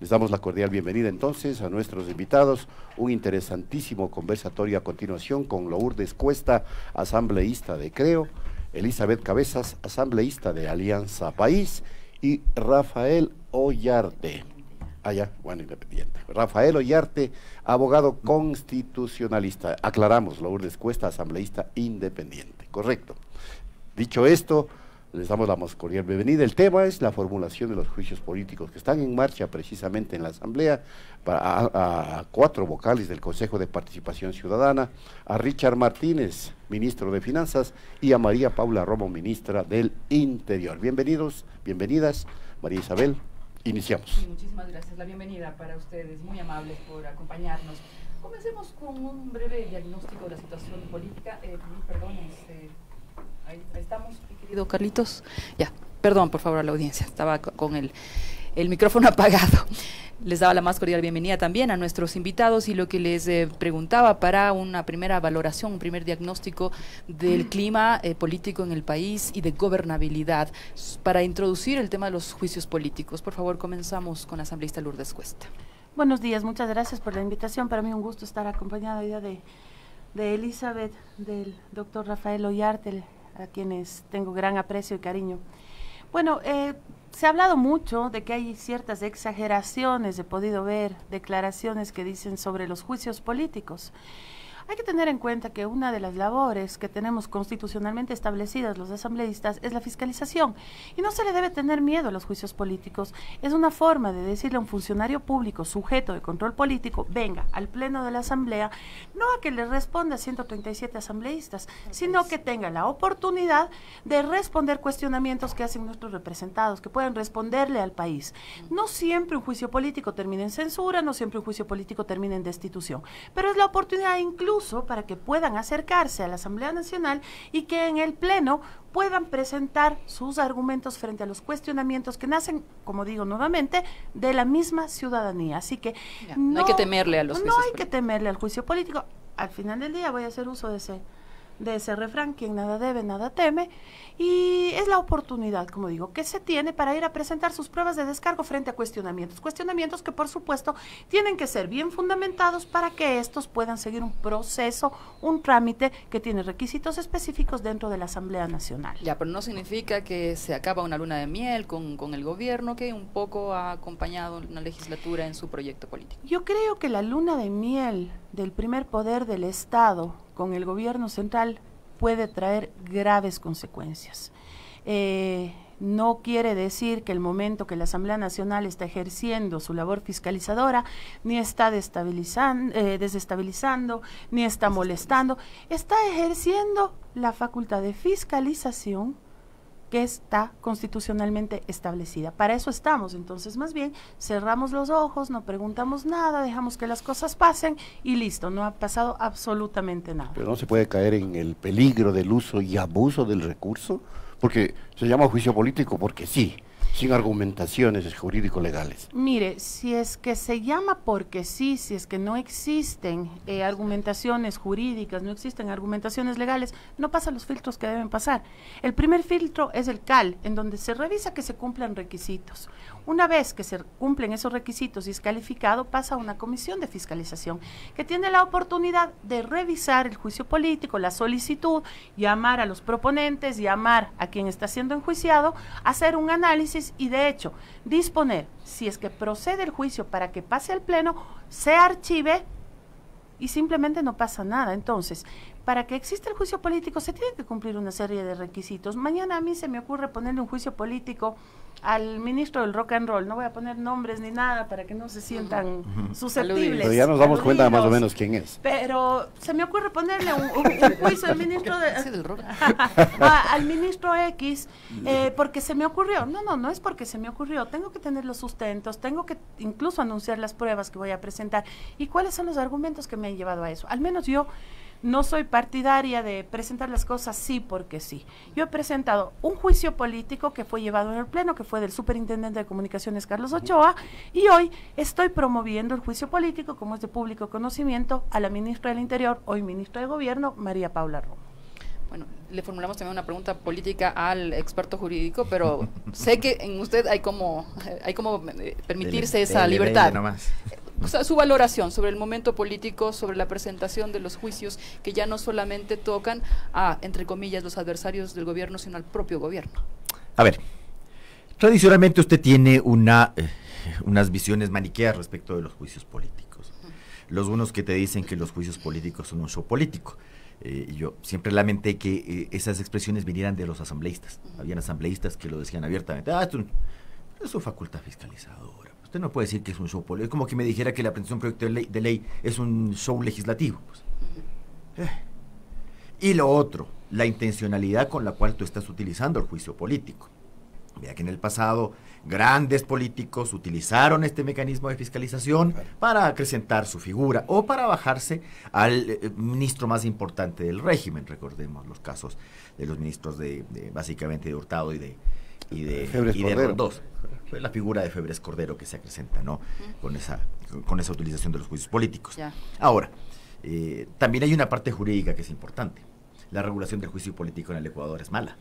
Les damos la cordial bienvenida entonces a nuestros invitados, un interesantísimo conversatorio a continuación con Lourdes Cuesta, asambleísta de Creo, Elizabeth Cabezas, asambleísta de Alianza País, y Rafael Ollarte, independiente. Rafael Ollarte, abogado constitucionalista. Aclaramos, Lourdes Cuesta, asambleísta independiente, correcto. Dicho esto, les damos la más cordial bienvenida. El tema es la formulación de los juicios políticos que están en marcha precisamente en la Asamblea a 4 vocales del Consejo de Participación Ciudadana, a Richard Martínez, ministro de Finanzas, y a María Paula Romo, ministra del Interior. Bienvenidos, bienvenidas, María Isabel, iniciamos. Sí, muchísimas gracias, la bienvenida para ustedes, muy amables por acompañarnos. Comencemos con un breve diagnóstico de la situación política. Ahí estamos, mi querido Carlitos. Ya, perdón por favor a la audiencia, estaba con el micrófono apagado. Les daba la más cordial bienvenida también a nuestros invitados y lo que les preguntaba para una primera valoración, un primer diagnóstico del clima político en el país y de gobernabilidad, para introducir el tema de los juicios políticos. Por favor, comenzamos con la asambleísta Lourdes Cuesta. Buenos días, muchas gracias por la invitación. Para mí un gusto estar acompañada hoy día de Elizabeth, del doctor Rafael Ollarte, a quienes tengo gran aprecio y cariño. Bueno, se ha hablado mucho de que hay ciertas exageraciones, he podido ver declaraciones que dicen sobre los juicios políticos. Hay que tener en cuenta que una de las labores que tenemos constitucionalmente establecidas los asambleístas es la fiscalización, y no se le debe tener miedo a los juicios políticos. Es una forma de decirle a un funcionario público sujeto de control político: venga al pleno de la asamblea, no a que le responda a 137 asambleístas, sino que tenga la oportunidad de responder cuestionamientos que hacen nuestros representados, que puedan responderle al país. No siempre un juicio político termina en censura, no siempre un juicio político termina en destitución, pero es la oportunidad incluso para que puedan acercarse a la Asamblea Nacional y que en el Pleno puedan presentar sus argumentos frente a los cuestionamientos que nacen, como digo nuevamente, de la misma ciudadanía. Así que no hay que temerle a los juicios políticos. No hay que temerle al juicio político. Al final del día voy a hacer uso de ese refrán: quien nada debe, nada teme, y es la oportunidad, como digo, que se tiene para ir a presentar sus pruebas de descargo frente a cuestionamientos que por supuesto tienen que ser bien fundamentados para que estos puedan seguir un proceso, un trámite que tiene requisitos específicos dentro de la Asamblea Nacional. Ya, pero no significa que se acaba una luna de miel con el gobierno, que un poco ha acompañado una legislatura en su proyecto político. Yo creo que la luna de miel del primer poder del Estado con el gobierno central puede traer graves consecuencias. No quiere decir que el momento que la Asamblea Nacional está ejerciendo su labor fiscalizadora ni está desestabilizando, ni está molestando, está ejerciendo la facultad de fiscalización que está constitucionalmente establecida. Para eso estamos. Entonces, más bien, cerramos los ojos, no preguntamos nada, dejamos que las cosas pasen y listo, no ha pasado absolutamente nada. Pero no se puede caer en el peligro del uso y abuso del recurso, porque se llama juicio político porque sí, sin argumentaciones jurídico-legales. Mire, si es que se llama porque sí, si es que no existen argumentaciones jurídicas, no existen argumentaciones legales, no pasan los filtros que deben pasar. El primer filtro es el CAL, en donde se revisa que se cumplan requisitos. Una vez que se cumplen esos requisitos y es calificado, pasa a una comisión de fiscalización que tiene la oportunidad de revisar el juicio político, la solicitud, llamar a los proponentes, llamar a quien está siendo enjuiciado, hacer un análisis y de hecho disponer, si es que procede el juicio para que pase al pleno, se archive y simplemente no pasa nada. Entonces, para que exista el juicio político se tiene que cumplir una serie de requisitos. Mañana a mí se me ocurre ponerle un juicio político al ministro del rock and roll. No voy a poner nombres ni nada para que no se sientan susceptibles. Pero ya nos damos cuenta más o menos quién es. Pero se me ocurre ponerle un juicio al ministro al ministro X porque se me ocurrió. No es porque se me ocurrió. Tengo que tener los sustentos, tengo que incluso anunciar las pruebas que voy a presentar y cuáles son los argumentos que me han llevado a eso. Al menos yo no soy partidaria de presentar las cosas sí porque sí. Yo he presentado un juicio político que fue llevado en el pleno, que fue del superintendente de comunicaciones Carlos Ochoa, y hoy estoy promoviendo el juicio político, como es de público conocimiento, a la ministra del Interior, hoy ministra de Gobierno, María Paula Romo. Bueno, le formulamos también una pregunta política al experto jurídico, pero sé que en usted hay como permitirse esa libertad. O sea, su valoración sobre el momento político, sobre la presentación de los juicios que ya no solamente tocan a, entre comillas, los adversarios del gobierno, sino al propio gobierno. A ver, tradicionalmente usted tiene unas visiones maniqueas respecto de los juicios políticos. Los unos que te dicen que los juicios políticos son un show político. Yo siempre lamenté que esas expresiones vinieran de los asambleístas. Habían asambleístas que lo decían abiertamente. Esto es su facultad fiscalizadora. Usted no puede decir que es un show político. Es como que me dijera que la presentación de un proyecto de ley es un show legislativo. Pues. Y lo otro, la intencionalidad con la cual tú estás utilizando el juicio político. Vea que en el pasado grandes políticos utilizaron este mecanismo de fiscalización para acrecentar su figura o para bajarse al ministro más importante del régimen. Recordemos los casos de los ministros básicamente de Hurtado y de Roldós. Fue la figura de Febres Cordero que se acrecenta, ¿no? Con esa utilización de los juicios políticos. Ya. Ahora, también hay una parte jurídica que es importante. La regulación del juicio político en el Ecuador es mala.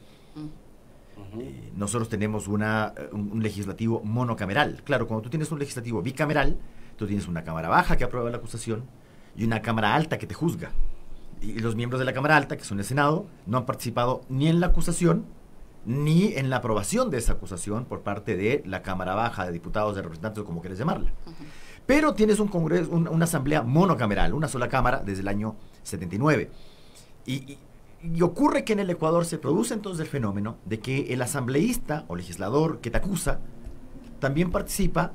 Nosotros tenemos un legislativo monocameral. Claro, cuando tú tienes un legislativo bicameral, tú tienes una cámara baja que aprueba la acusación y una cámara alta que te juzga. Y los miembros de la cámara alta, que son el Senado, no han participado ni en la acusación ni en la aprobación de esa acusación por parte de la cámara baja de diputados, de representantes, o como quieres llamarla. Pero tienes un congreso, una asamblea monocameral, una sola cámara desde el año 79. Y ocurre que en el Ecuador se produce entonces el fenómeno de que el asambleísta o legislador que te acusa también participa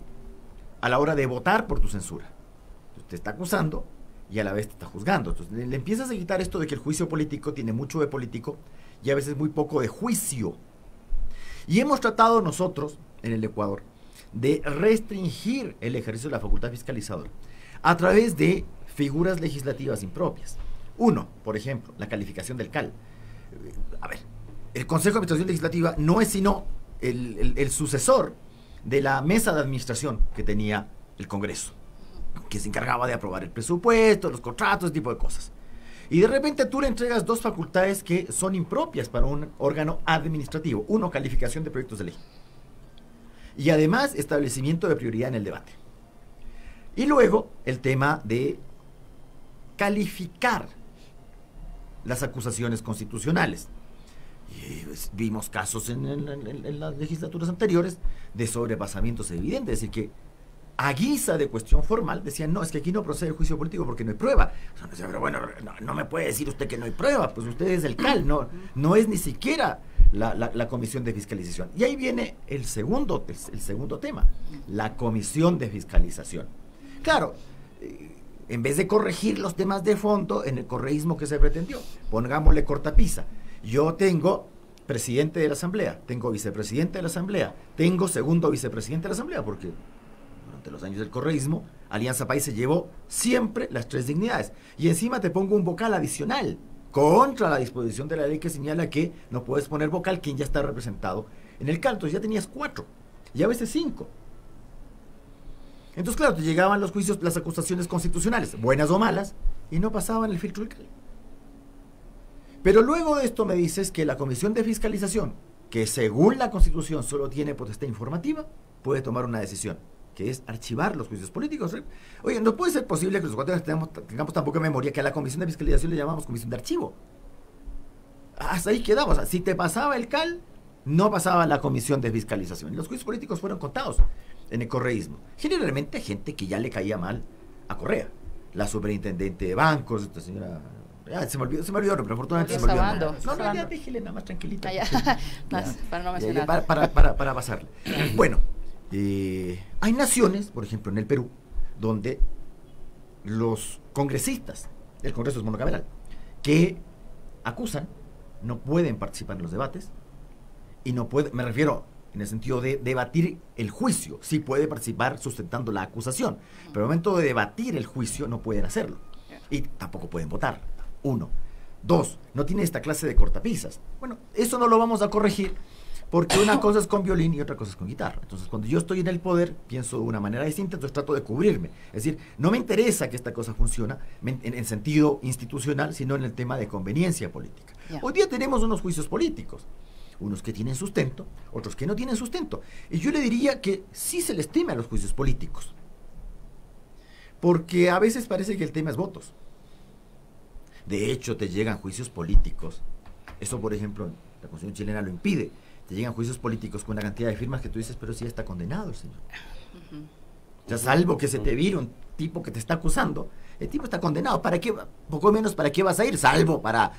a la hora de votar por tu censura. Entonces, te está acusando y a la vez te está juzgando. Entonces le empiezas a quitar esto de que el juicio político tiene mucho de político y a veces muy poco de juicio. Y hemos tratado nosotros en el Ecuador de restringir el ejercicio de la facultad fiscalizadora a través de figuras legislativas impropias. Uno, por ejemplo, la calificación del CAL. A ver, el Consejo de Administración Legislativa no es sino el sucesor de la mesa de administración que tenía el Congreso, que se encargaba de aprobar el presupuesto, los contratos, ese tipo de cosas. Y de repente tú le entregas dos facultades que son impropias para un órgano administrativo. Uno, calificación de proyectos de ley. Y además, establecimiento de prioridad en el debate. Y luego, el tema de calificar las acusaciones constitucionales. Y vimos casos en las legislaturas anteriores de sobrepasamientos evidentes, es decir, que a guisa de cuestión formal decían, no, es que aquí no procede el juicio político porque no hay prueba. O sea, pero bueno, no me puede decir usted que no hay prueba, pues usted es el CAL, no es ni siquiera la comisión de fiscalización. Y ahí viene el segundo tema, la comisión de fiscalización. Claro, en vez de corregir los temas de fondo en el correísmo que se pretendió, pongámosle cortapisa. Yo tengo presidente de la Asamblea, tengo vicepresidente de la Asamblea, tengo segundo vicepresidente de la Asamblea, porque durante los años del correísmo, Alianza País se llevó siempre las tres dignidades. Y encima te pongo un vocal adicional, contra la disposición de la ley que señala que no puedes poner vocal quien ya está representado en el CAL. Entonces ya tenías 4, y a veces 5. Entonces, claro, te llegaban los juicios, las acusaciones constitucionales, buenas o malas, y no pasaban el filtro del CAL. Pero luego de esto me dices que la Comisión de Fiscalización, que según la Constitución solo tiene potestad informativa, puede tomar una decisión, que es archivar los juicios políticos. Oye, no puede ser posible que los ecuatorianos tengamos tan poca memoria que a la Comisión de Fiscalización le llamamos Comisión de Archivo. Hasta ahí quedamos. O sea, si te pasaba el CAL, no pasaba la Comisión de Fiscalización. Y los juicios políticos fueron contados en el correísmo. Generalmente gente que ya le caía mal a Correa. La superintendente de bancos, esta señora... se me olvidó, pero afortunadamente se me olvidó. No, ya déjele nada más tranquilita. Para no mencionar. Para pasarle. Bueno, hay naciones, por ejemplo en el Perú, donde los congresistas del Congreso es monocameral, que acusan, no pueden participar en los debates, y no puede, me refiero en el sentido de debatir el juicio, sí puede participar sustentando la acusación, pero al momento de debatir el juicio no pueden hacerlo, y tampoco pueden votar. 1. 2. No tiene esta clase de cortapisas. Bueno, eso no lo vamos a corregir Porque una cosa es con violín y otra cosa es con guitarra. Entonces, cuando yo estoy en el poder, pienso de una manera distinta, entonces trato de cubrirme. Es decir, no me interesa que esta cosa funcione en sentido institucional, sino en el tema de conveniencia política. Ya. Hoy día tenemos unos juicios políticos, unos que tienen sustento, otros que no tienen sustento. Y yo le diría que sí se les teme a los juicios políticos, porque a veces parece que el tema es votos. De hecho, te llegan juicios políticos. Eso, por ejemplo, la Constitución chilena lo impide. Te llegan juicios políticos con una cantidad de firmas que tú dices, pero sí está condenado el señor. O sea, salvo que se te vire un tipo que te está acusando, el tipo está condenado. ¿Para qué? Poco menos, ¿para qué vas a ir? Salvo para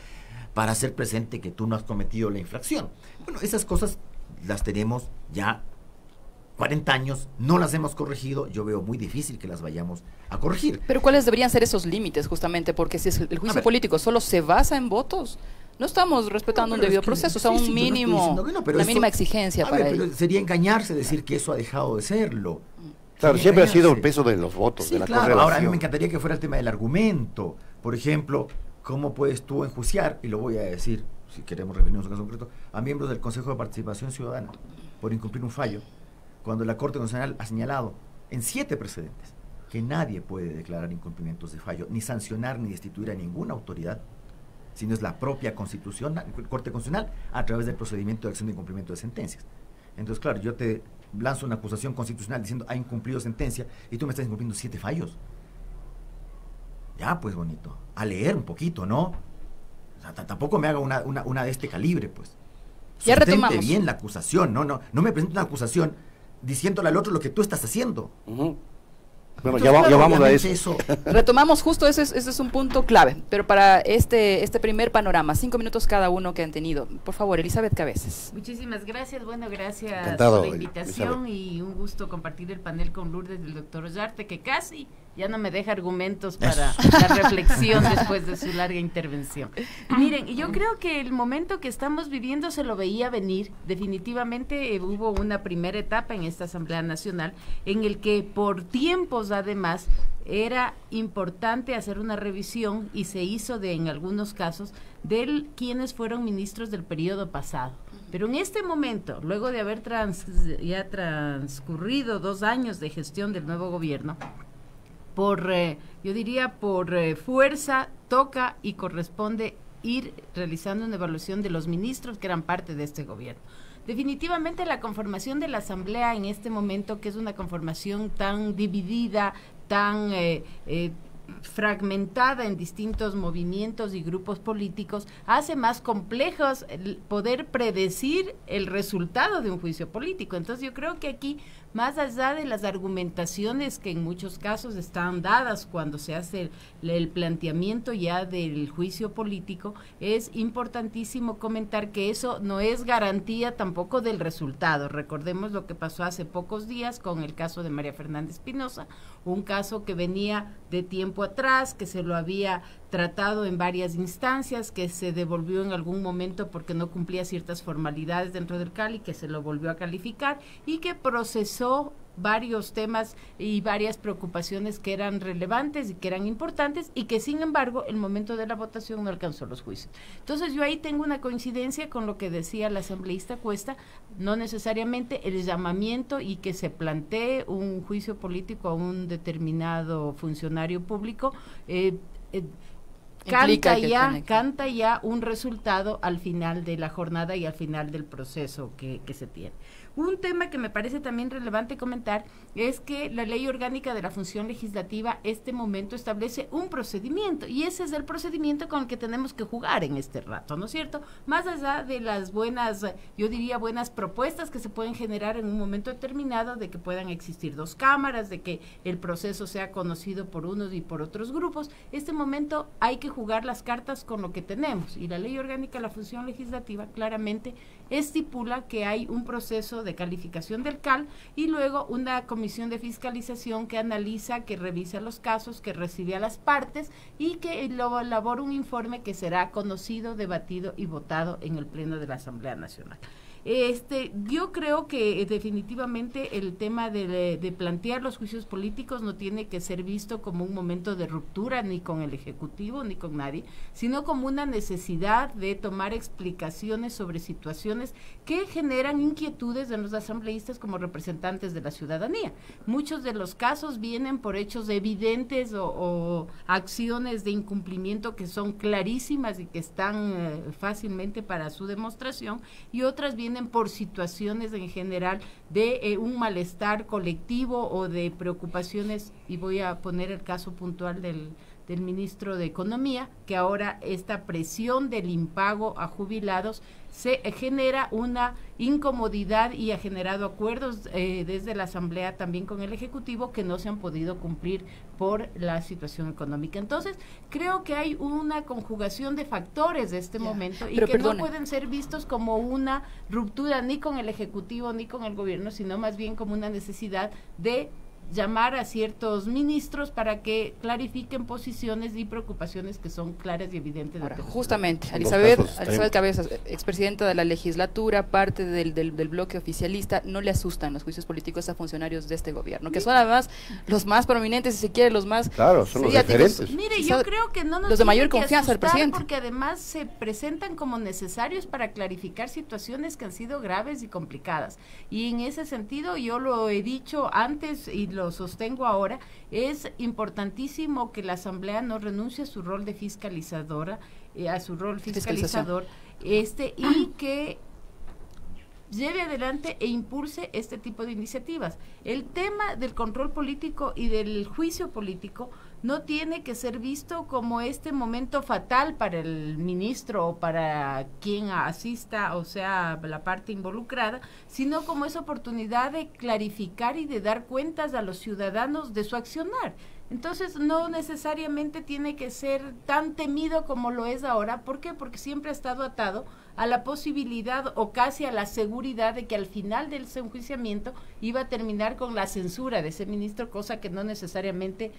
hacer presente que tú no has cometido la infracción. Bueno, esas cosas las tenemos ya 40 años, no las hemos corregido, yo veo muy difícil que las vayamos a corregir. Pero ¿cuáles deberían ser esos límites justamente? Porque si el juicio político solo se basa en votos, no estamos respetando un debido proceso, o sea, un mínimo, una mínima exigencia para ello. Pero sería engañarse decir que eso ha dejado de serlo. Claro, siempre ha sido el peso de los votos, Sí, de la claro. correlación. Ahora, a mí me encantaría que fuera el tema del argumento. Por ejemplo, ¿cómo puedes tú enjuiciar, y lo voy a decir, si queremos referirnos a un caso concreto, a miembros del Consejo de Participación Ciudadana por incumplir un fallo, cuando la Corte Constitucional ha señalado en 7 precedentes que nadie puede declarar incumplimientos de fallo, ni sancionar ni destituir a ninguna autoridad, sino es la propia Constitución, la Corte Constitucional, a través del procedimiento de acción de incumplimiento de sentencias? Entonces, claro, yo te lanzo una acusación constitucional diciendo ha incumplido sentencia y tú me estás incumpliendo 7 fallos. Ya, pues bonito, a leer un poquito, ¿no? O sea, tampoco me haga una de este calibre, pues. Ya Sustente retomamos. bien la acusación, no me presente una acusación diciéndole al otro lo que tú estás haciendo. Ujú. Bueno, Entonces, ya claro, vamos a obviamente eso. Retomamos justo, ese es un punto clave, pero para este primer panorama, 5 minutos cada uno que han tenido. Por favor, Elizabeth Cabezas. Muchísimas gracias, bueno, gracias Encantado, por la invitación Elizabeth. y un gusto compartir el panel con Lourdes del doctor Ollarte, que casi ya no me deja argumentos para la reflexión después de su larga intervención. Miren, yo creo que el momento que estamos viviendo se lo veía venir. Definitivamente hubo una primera etapa en esta Asamblea Nacional en el que por tiempos además era importante hacer una revisión y se hizo en algunos casos de quienes fueron ministros del periodo pasado. Pero en este momento, luego de haber ya transcurrido 2 años de gestión del nuevo gobierno, yo diría por fuerza, toca y corresponde ir realizando una evaluación de los ministros que eran parte de este gobierno. Definitivamente la conformación de la Asamblea en este momento, que es una conformación tan dividida, tan fragmentada en distintos movimientos y grupos políticos, hace más complejos el poder predecir el resultado de un juicio político. Entonces yo creo que aquí, más allá de las argumentaciones que en muchos casos están dadas cuando se hace el planteamiento ya del juicio político, es importantísimo comentar que eso no es garantía tampoco del resultado. Recordemos lo que pasó hace pocos días con el caso de María Fernanda Espinosa, un caso que venía de tiempo atrás, que se lo había tratado en varias instancias, que se devolvió en algún momento porque no cumplía ciertas formalidades dentro del CAL y que se lo volvió a calificar y que procesó varios temas y varias preocupaciones que eran relevantes y que eran importantes y que sin embargo el momento de la votación no alcanzó los juicios. Entonces yo ahí tengo una coincidencia con lo que decía la asambleísta Cuesta, no necesariamente el llamamiento y que se plantee un juicio político a un determinado funcionario público canta ya un resultado al final de la jornada y al final del proceso que se tiene. Un tema que me parece también relevante comentar es que la Ley Orgánica de la Función Legislativa este momento establece un procedimiento y ese es el procedimiento con el que tenemos que jugar en este rato, ¿no es cierto? Más allá de las buenas, yo diría buenas propuestas que se pueden generar en un momento determinado de que puedan existir 2 cámaras, de que el proceso sea conocido por unos y por otros grupos, este momento hay que jugar las cartas con lo que tenemos y la Ley Orgánica de la Función Legislativa claramente estipula que hay un proceso de calificación del CAL y luego una comisión de fiscalización que analiza, que revisa los casos, que recibe a las partes y que luego elabora un informe que será conocido, debatido y votado en el Pleno de la Asamblea Nacional. Yo creo que definitivamente el tema de plantear los juicios políticos no tiene que ser visto como un momento de ruptura ni con el Ejecutivo ni con nadie, sino como una necesidad de tomar explicaciones sobre situaciones que generan inquietudes en los asambleístas como representantes de la ciudadanía. Muchos de los casos vienen por hechos evidentes o acciones de incumplimiento que son clarísimas y que están fácilmente para su demostración, y otras vienen por situaciones en general de un malestar colectivo o de preocupaciones, y voy a poner el caso puntual del ministro de Economía, que ahora esta presión del impago a jubilados se genera una incomodidad y ha generado acuerdos desde la Asamblea también con el Ejecutivo que no se han podido cumplir por la situación económica. Entonces, creo que hay una conjugación de factores de este momento y que no pueden ser vistos como una ruptura ni con el Ejecutivo ni con el gobierno, sino más bien como una necesidad de llamar a ciertos ministros para que clarifiquen posiciones y preocupaciones que son claras y evidentes. Ahora, justamente, Elizabeth Cabezas, expresidenta de la legislatura, parte del bloque oficialista, no le asustan los juicios políticos a funcionarios de este gobierno, que son además los más prominentes, si se quiere, los más... Claro, son los referentes. Mire, yo creo que no nos los de mayor confianza del presidente, porque además se presentan como necesarios para clarificar situaciones que han sido graves y complicadas. Y en ese sentido, yo lo he dicho antes y lo sostengo ahora, es importantísimo que la Asamblea no renuncie a su rol de fiscalizadora, a su rol fiscalizador, y que lleve adelante e impulse este tipo de iniciativas. El tema del control político y del juicio político no tiene que ser visto como este momento fatal para el ministro o para quien asista, o sea, la parte involucrada, sino como esa oportunidad de clarificar y de dar cuentas a los ciudadanos de su accionar. Entonces, no necesariamente tiene que ser tan temido como lo es ahora. ¿Por qué? Porque siempre ha estado atado a la posibilidad o casi a la seguridad de que al final del enjuiciamiento iba a terminar con la censura de ese ministro, cosa que no necesariamente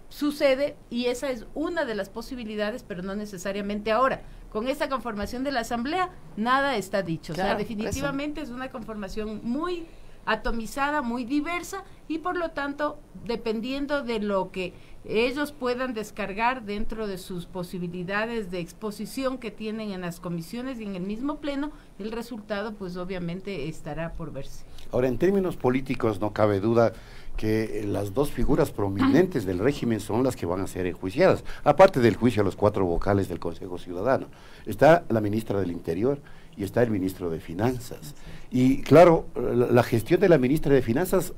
sucede, y esa es una de las posibilidades, pero no necesariamente ahora. Con esta conformación de la Asamblea, nada está dicho. Claro, o sea, definitivamente es una conformación muy atomizada, muy diversa, y por lo tanto, dependiendo de lo que ellos puedan descargar dentro de sus posibilidades de exposición que tienen en las comisiones y en el mismo pleno, el resultado pues obviamente estará por verse. Ahora, en términos políticos no cabe duda que las dos figuras prominentes del régimen son las que van a ser enjuiciadas, aparte del juicio a los 4 vocales del Consejo Ciudadano. Está la ministra del Interior y está el ministro de Finanzas. Y claro, la gestión de la ministra de Finanzas,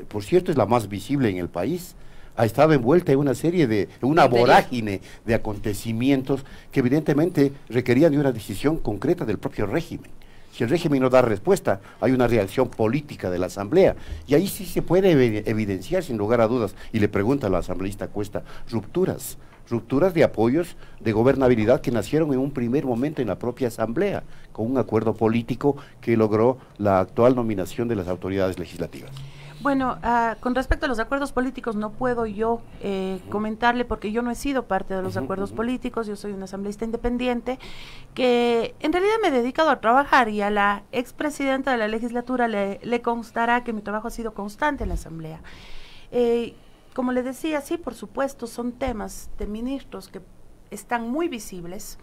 por cierto, es la más visible en el país. Ha estado envuelta en una serie de, una vorágine de acontecimientos que evidentemente requerían de una decisión concreta del propio régimen. Si el régimen no da respuesta, hay una reacción política de la Asamblea, y ahí sí se puede evidenciar sin lugar a dudas, y le pregunta a la asambleísta Cuesta, rupturas de apoyos de gobernabilidad que nacieron en un primer momento en la propia Asamblea, con un acuerdo político que logró la actual nominación de las autoridades legislativas. Bueno, con respecto a los acuerdos políticos no puedo yo comentarle, porque yo no he sido parte de los acuerdos políticos. Yo soy una asambleísta independiente que en realidad me he dedicado a trabajar, y a la expresidenta de la legislatura le constará que mi trabajo ha sido constante en la Asamblea. Como le decía, sí, por supuesto, son temas de ministros que están muy visibles,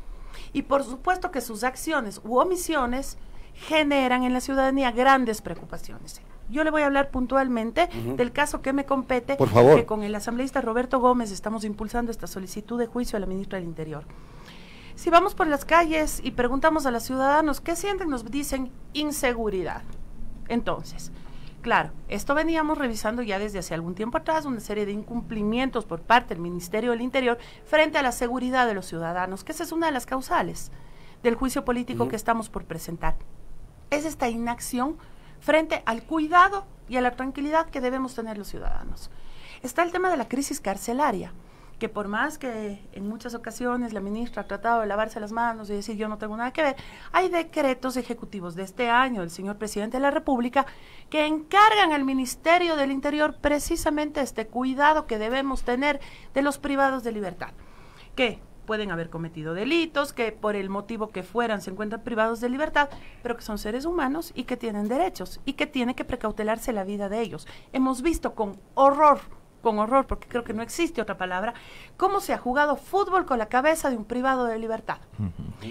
y por supuesto que sus acciones u omisiones generan en la ciudadanía grandes preocupaciones. Yo le voy a hablar puntualmente del caso que me compete, por favor, que con el asambleísta Roberto Gómez estamos impulsando esta solicitud de juicio a la ministra del Interior. Si vamos por las calles y preguntamos a los ciudadanos qué sienten, nos dicen inseguridad. Entonces, claro, esto veníamos revisando ya desde hace algún tiempo atrás, una serie de incumplimientos por parte del Ministerio del Interior frente a la seguridad de los ciudadanos, que esa es una de las causales del juicio político que estamos por presentar. Es esta inacción frente al cuidado y a la tranquilidad que debemos tener los ciudadanos. Está el tema de la crisis carcelaria, que por más que en muchas ocasiones la ministra ha tratado de lavarse las manos y decir yo no tengo nada que ver, hay decretos ejecutivos de este año del señor presidente de la República que encargan al Ministerio del Interior precisamente este cuidado que debemos tener de los privados de libertad, que pueden haber cometido delitos, que por el motivo que fueran se encuentran privados de libertad, pero que son seres humanos y que tienen derechos y que tiene que precautelarse la vida de ellos. Hemos visto con horror, porque creo que no existe otra palabra, cómo se ha jugado fútbol con la cabeza de un privado de libertad.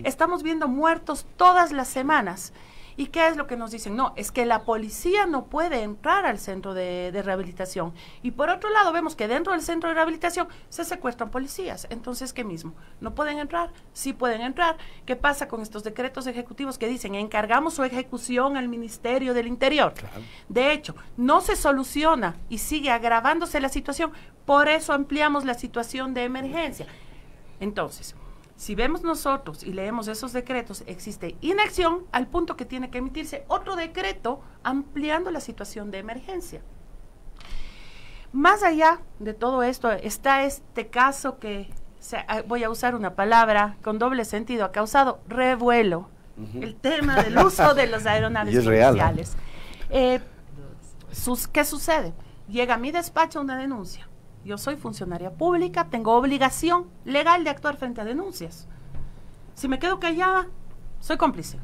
Estamos viendo muertos todas las semanas. ¿Y qué es lo que nos dicen? No, es que la policía no puede entrar al centro de rehabilitación. Y por otro lado, vemos que dentro del centro de rehabilitación se secuestran policías. Entonces, ¿qué mismo? ¿No pueden entrar? Sí pueden entrar. ¿Qué pasa con estos decretos ejecutivos que dicen encargamos su ejecución al Ministerio del Interior? Claro. De hecho, no se soluciona y sigue agravándose la situación. Por eso ampliamos la situación de emergencia. Entonces, si vemos nosotros y leemos esos decretos, existe inacción al punto que tiene que emitirse otro decreto ampliando la situación de emergencia. Más allá de todo esto está este caso que, voy a usar una palabra con doble sentido, ha causado revuelo. El tema del uso de las aeronaves policiales. ¿Qué sucede? Llega a mi despacho una denuncia. Yo soy funcionaria pública, tengo obligación legal de actuar frente a denuncias. Si me quedo callada, soy cómplice.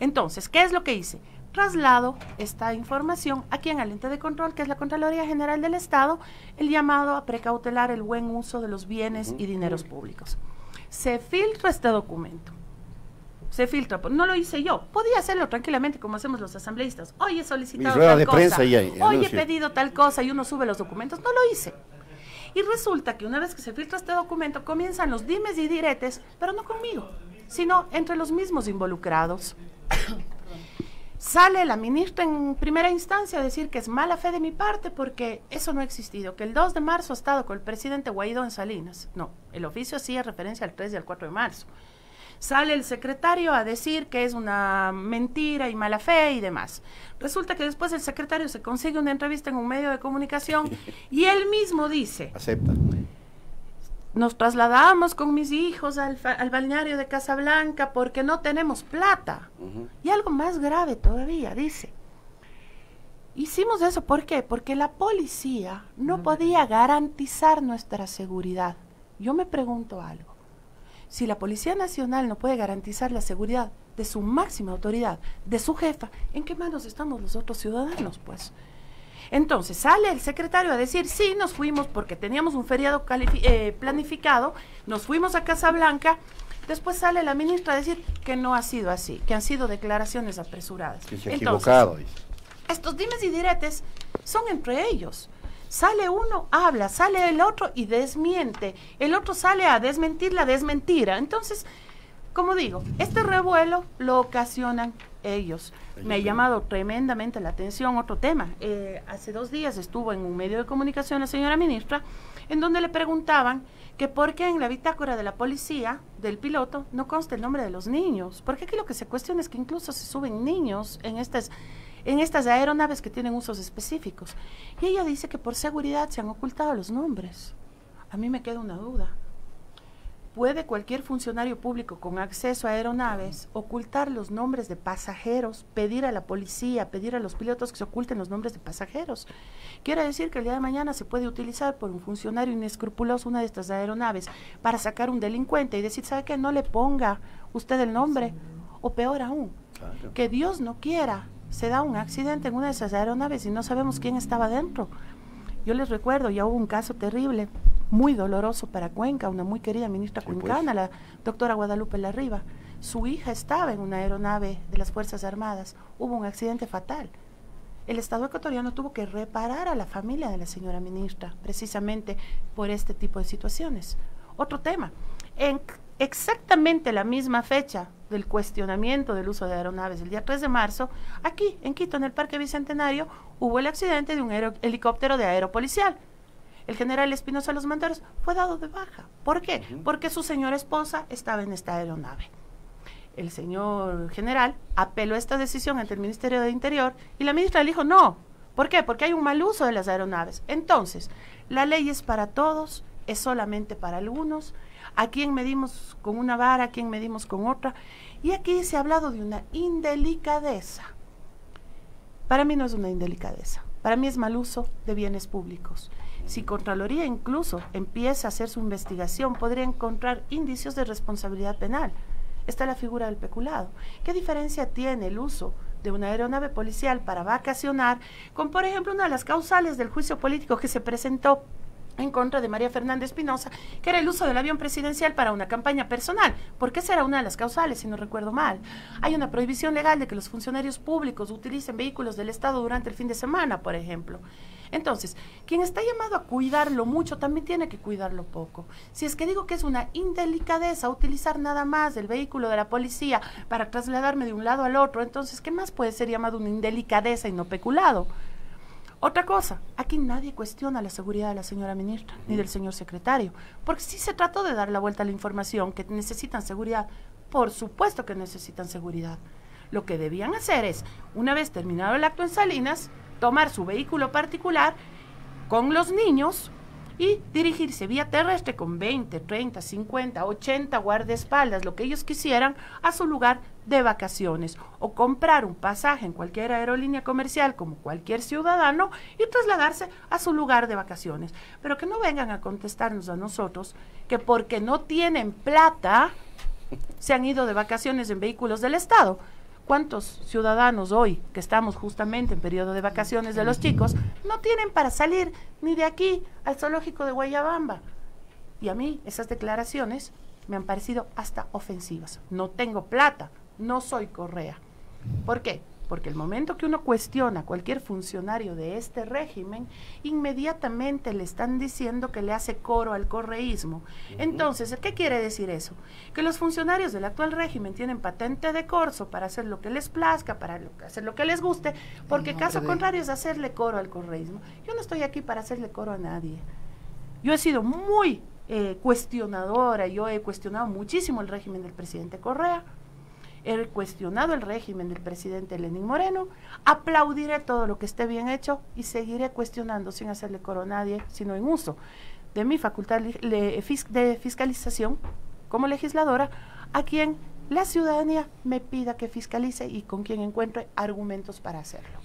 Entonces, ¿qué es lo que hice? Traslado esta información aquí en el ente de control, que es la Contraloría General del Estado, el llamado a precautelar el buen uso de los bienes y dineros públicos. Se filtra este documento. Se filtra, no lo hice yo, podía hacerlo tranquilamente como hacemos los asambleístas. Hoy he solicitado tal cosa, hoy he pedido tal cosa y uno sube los documentos, no lo hice. Y resulta que una vez que se filtra este documento comienzan los dimes y diretes, pero no conmigo, sino entre los mismos involucrados. Sale la ministra en primera instancia a decir que es mala fe de mi parte porque eso no ha existido, que el 2 de marzo ha estado con el presidente Guaidó en Salinas. No, el oficio hacía referencia al 3 y al 4 de marzo. Sale el secretario a decir que es una mentira y mala fe y demás. Resulta que después el secretario se consigue una entrevista en un medio de comunicación y él mismo dice... Acepta. Nos trasladamos con mis hijos al balneario de Casablanca porque no tenemos plata. Y algo más grave todavía, dice. Hicimos eso, ¿por qué? Porque la policía no podía garantizar nuestra seguridad. Yo me pregunto algo. Si la Policía Nacional no puede garantizar la seguridad de su máxima autoridad, de su jefa, ¿en qué manos estamos los otros ciudadanos, pues? Entonces sale el secretario a decir, sí, nos fuimos porque teníamos un feriado planificado, nos fuimos a Casablanca. Después sale la ministra a decir que no ha sido así, que han sido declaraciones apresuradas. Que se ha equivocado. Estos dimes y diretes son entre ellos. Sale uno, habla, sale el otro y desmiente. El otro sale a desmentir la desmentira. Entonces, como digo, este revuelo lo ocasionan ellos. Me ha llamado tremendamente la atención otro tema. Hace 2 días estuvo en un medio de comunicación la señora ministra, en donde le preguntaban que por qué en la bitácora de la policía, del piloto, no consta el nombre de los niños. Porque aquí lo que se cuestiona es que incluso se suben niños en estas aeronaves que tienen usos específicos. Y ella dice que por seguridad se han ocultado los nombres. A mí me queda una duda. ¿Puede cualquier funcionario público con acceso a aeronaves ocultar los nombres de pasajeros, pedir a la policía, pedir a los pilotos que se oculten los nombres de pasajeros? Quiere decir que el día de mañana se puede utilizar por un funcionario inescrupuloso una de estas aeronaves para sacar un delincuente y decir, ¿sabe qué? No le ponga usted el nombre. O peor aún, claro, que Dios no quiera, se da un accidente en una de esas aeronaves y no sabemos quién estaba dentro. Yo les recuerdo, ya hubo un caso terrible, muy doloroso para Cuenca, una muy querida ministra cuencana, la doctora Guadalupe Larriba. Su hija estaba en una aeronave de las Fuerzas Armadas, hubo un accidente fatal. El Estado ecuatoriano tuvo que reparar a la familia de la señora ministra, precisamente por este tipo de situaciones. Otro tema, en exactamente la misma fecha del cuestionamiento del uso de aeronaves, el día 3 de marzo, aquí en Quito, en el Parque Bicentenario, hubo el accidente de un helicóptero de aeropolicial. El general Espinosa Los Monteros fue dado de baja. ¿Por qué? Porque su señora esposa estaba en esta aeronave. El señor general apeló esta decisión ante el Ministerio de Interior y la ministra le dijo no. ¿Por qué? Porque hay un mal uso de las aeronaves. Entonces, la ley es para todos, es solamente para algunos. ¿A quién medimos con una vara? ¿A quién medimos con otra? Y aquí se ha hablado de una indelicadeza. Para mí no es una indelicadeza. Para mí es mal uso de bienes públicos. si Contraloría incluso empieza a hacer su investigación, podría encontrar indicios de responsabilidad penal. Está la figura del peculado. ¿Qué diferencia tiene el uso de una aeronave policial para vacacionar con, por ejemplo, una de las causales del juicio político que se presentó en contra de María Fernanda Espinosa, que era el uso del avión presidencial para una campaña personal? Porque esa era una de las causales, si no recuerdo mal. Hay una prohibición legal de que los funcionarios públicos utilicen vehículos del Estado durante el fin de semana, por ejemplo. Entonces, quien está llamado a cuidarlo mucho también tiene que cuidarlo poco. Si es que digo que es una indelicadeza utilizar nada más el vehículo de la policía para trasladarme de un lado al otro, entonces, ¿qué más puede ser llamado una indelicadeza y no peculado? Otra cosa, aquí nadie cuestiona la seguridad de la señora ministra, ni del señor secretario, porque sí se trató de dar la vuelta a la información, que necesitan seguridad. Por supuesto que necesitan seguridad. Lo que debían hacer es, una vez terminado el acto en Salinas, tomar su vehículo particular con los niños y dirigirse vía terrestre con 20, 30, 50, 80 guardaespaldas, lo que ellos quisieran, a su lugar de vacaciones, o comprar un pasaje en cualquier aerolínea comercial como cualquier ciudadano y trasladarse a su lugar de vacaciones. Pero que no vengan a contestarnos a nosotros que porque no tienen plata se han ido de vacaciones en vehículos del Estado. ¿Cuántos ciudadanos hoy, que estamos justamente en periodo de vacaciones de los chicos, no tienen para salir ni de aquí al zoológico de Guayabamba? Y a mí esas declaraciones me han parecido hasta ofensivas. No tengo plata, no soy Correa. ¿Por qué? Porque el momento que uno cuestiona a cualquier funcionario de este régimen, inmediatamente le están diciendo que le hace coro al correísmo. Entonces, ¿qué quiere decir eso? Que los funcionarios del actual régimen tienen patente de corso para hacer lo que les plazca, para hacer lo que les guste, porque caso contrario es hacerle coro al correísmo. Yo no estoy aquí para hacerle coro a nadie. Yo he sido muy cuestionadora, yo he cuestionado muchísimo el régimen del presidente Correa, he cuestionado el régimen del presidente Lenín Moreno, aplaudiré todo lo que esté bien hecho y seguiré cuestionando sin hacerle coro a nadie, sino en uso de mi facultad de fiscalización como legisladora, a quien la ciudadanía me pida que fiscalice y con quien encuentre argumentos para hacerlo.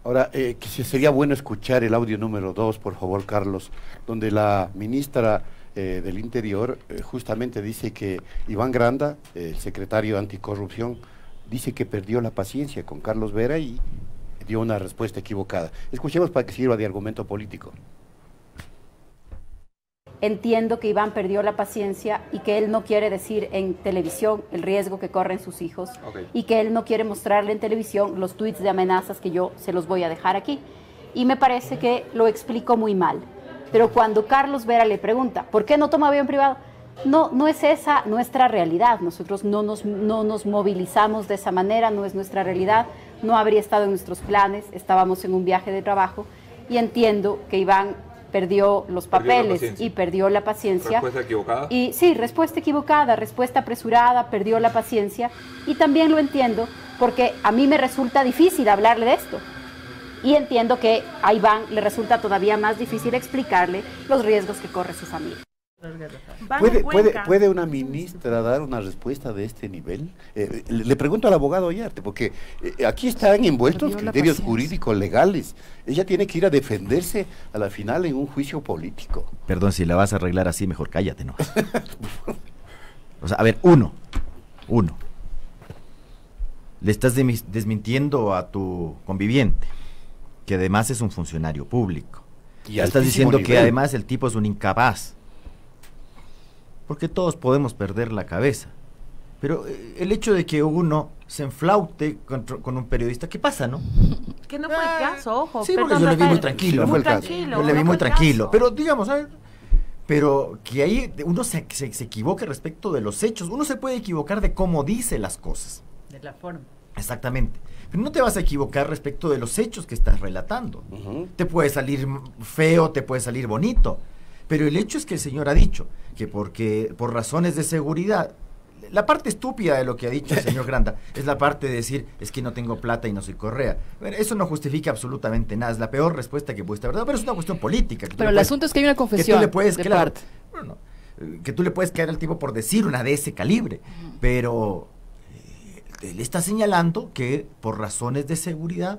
Ahora, que sería bueno escuchar el audio número 2, por favor, Carlos, donde la ministra del Interior justamente dice que Iván Granda, el secretario anticorrupción, dice que perdió la paciencia con Carlos Vera y dio una respuesta equivocada. Escuchemos para que sirva de argumento político. Entiendo que Iván perdió la paciencia y que él no quiere decir en televisión el riesgo que corren sus hijos, y que él no quiere mostrarle en televisión los tweets de amenazas que yo se los voy a dejar aquí. Y me parece que lo explicó muy mal. Pero cuando Carlos Vera le pregunta, ¿por qué no toma avión privado? No es esa nuestra realidad. Nosotros no nos movilizamos de esa manera, no es nuestra realidad, no habría estado en nuestros planes, estábamos en un viaje de trabajo y entiendo que Iván perdió los papeles y perdió la paciencia. ¿Respuesta equivocada? Y sí, respuesta equivocada, respuesta apresurada, perdió la paciencia, y también lo entiendo porque a mí me resulta difícil hablarle de esto. Y entiendo que a Iván le resulta todavía más difícil explicarle los riesgos que corre su familia. ¿Puede una ministra dar una respuesta de este nivel? Le pregunto al abogado Ollarte, porque aquí están envueltos criterios jurídicos legales. Ella tiene que ir a defenderse a la final en un juicio político. Perdón, si la vas a arreglar así, mejor cállate, ¿no? O sea, a ver, uno. Le estás desmintiendo a tu conviviente, que además es un funcionario público. Y estás diciendo que además el tipo es un incapaz. Porque todos podemos perder la cabeza. Pero el hecho de que uno se enflaute con un periodista, ¿qué pasa, no? Que no fue el caso, ojo. Sí, porque yo le vi muy tranquilo. Yo le vi muy tranquilo. Pero digamos, a ver, pero que ahí uno se equivoque respecto de los hechos. Uno se puede equivocar de cómo dice las cosas. De la forma. Exactamente. Pero no te vas a equivocar respecto de los hechos que estás relatando. Te puede salir feo, te puede salir bonito. Pero el hecho es que el señor ha dicho que porque por razones de seguridad, la parte estúpida de lo que ha dicho el señor Granda es la parte de decir, es que no tengo plata y no soy Correa. Bueno, eso no justifica absolutamente nada, es la peor respuesta que pudiste haber dado, pero es una cuestión política. Pero el asunto es que hay una confesión que tú le puedes, de parte. Bueno, que tú le puedes caer al tipo por decir una de ese calibre, pero él está señalando que por razones de seguridad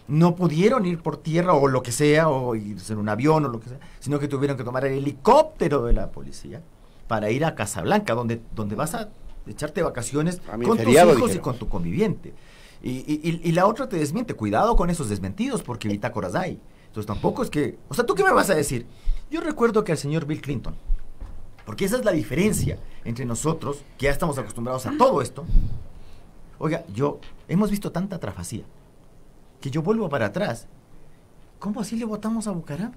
no pudieron ir por tierra o lo que sea, o irse en un avión o lo que sea, sino que tuvieron que tomar el helicóptero de la policía para ir a Casablanca, donde vas a echarte vacaciones con tus hijos y con tu conviviente. Y la otra te desmiente. Cuidado con esos desmentidos, porque bitácoras hay. Entonces tampoco es que... O sea, ¿tú qué me vas a decir? Yo recuerdo que al señor Bill Clinton, porque esa es la diferencia entre nosotros, que ya estamos acostumbrados a todo esto. Oiga, hemos visto tanta trafacía, que yo vuelvo para atrás. ¿Cómo así le votamos a Bucaram?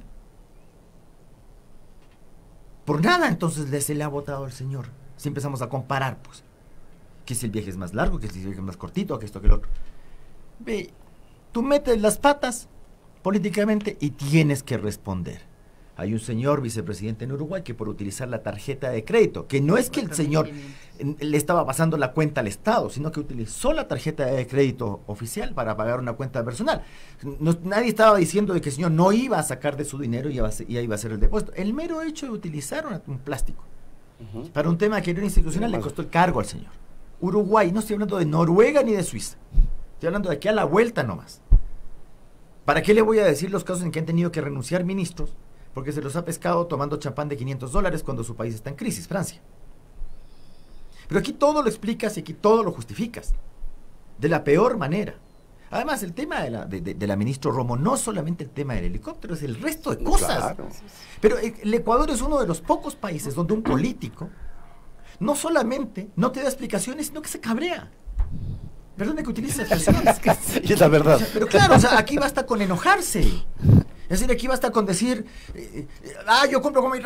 Por nada entonces se le ha votado al señor. Si empezamos a comparar, pues, que si el viaje es más largo, que si el viaje es más cortito, que esto, que lo otro. Ve, tú metes las patas políticamente y tienes que responder. Hay un señor vicepresidente en Uruguay que por utilizar la tarjeta de crédito, que no es que el señor le estaba pasando la cuenta al Estado, sino que utilizó la tarjeta de crédito oficial para pagar una cuenta personal. Nadie estaba diciendo de que el señor no iba a sacar de su dinero y ya iba a hacer el depósito. El mero hecho de utilizar un plástico para un tema que era institucional le costó el cargo al señor. Uruguay, no estoy hablando de Noruega ni de Suiza, estoy hablando de aquí a la vuelta nomás. ¿Para qué le voy a decir los casos en que han tenido que renunciar ministros? Porque se los ha pescado tomando champán de $500 cuando su país está en crisis, Francia. Pero aquí todo lo explicas y aquí todo lo justificas. De la peor manera. Además, el tema de la ministra Romo, no solamente el tema del helicóptero, es el resto de cosas. Claro. Pero el Ecuador es uno de los pocos países donde un político no solamente no te da explicaciones, sino que se cabrea. Perdón que utilice esa expresión. Y es la verdad. Pero claro, o sea, aquí basta con enojarse. Es decir, aquí basta con decir, yo compro con mi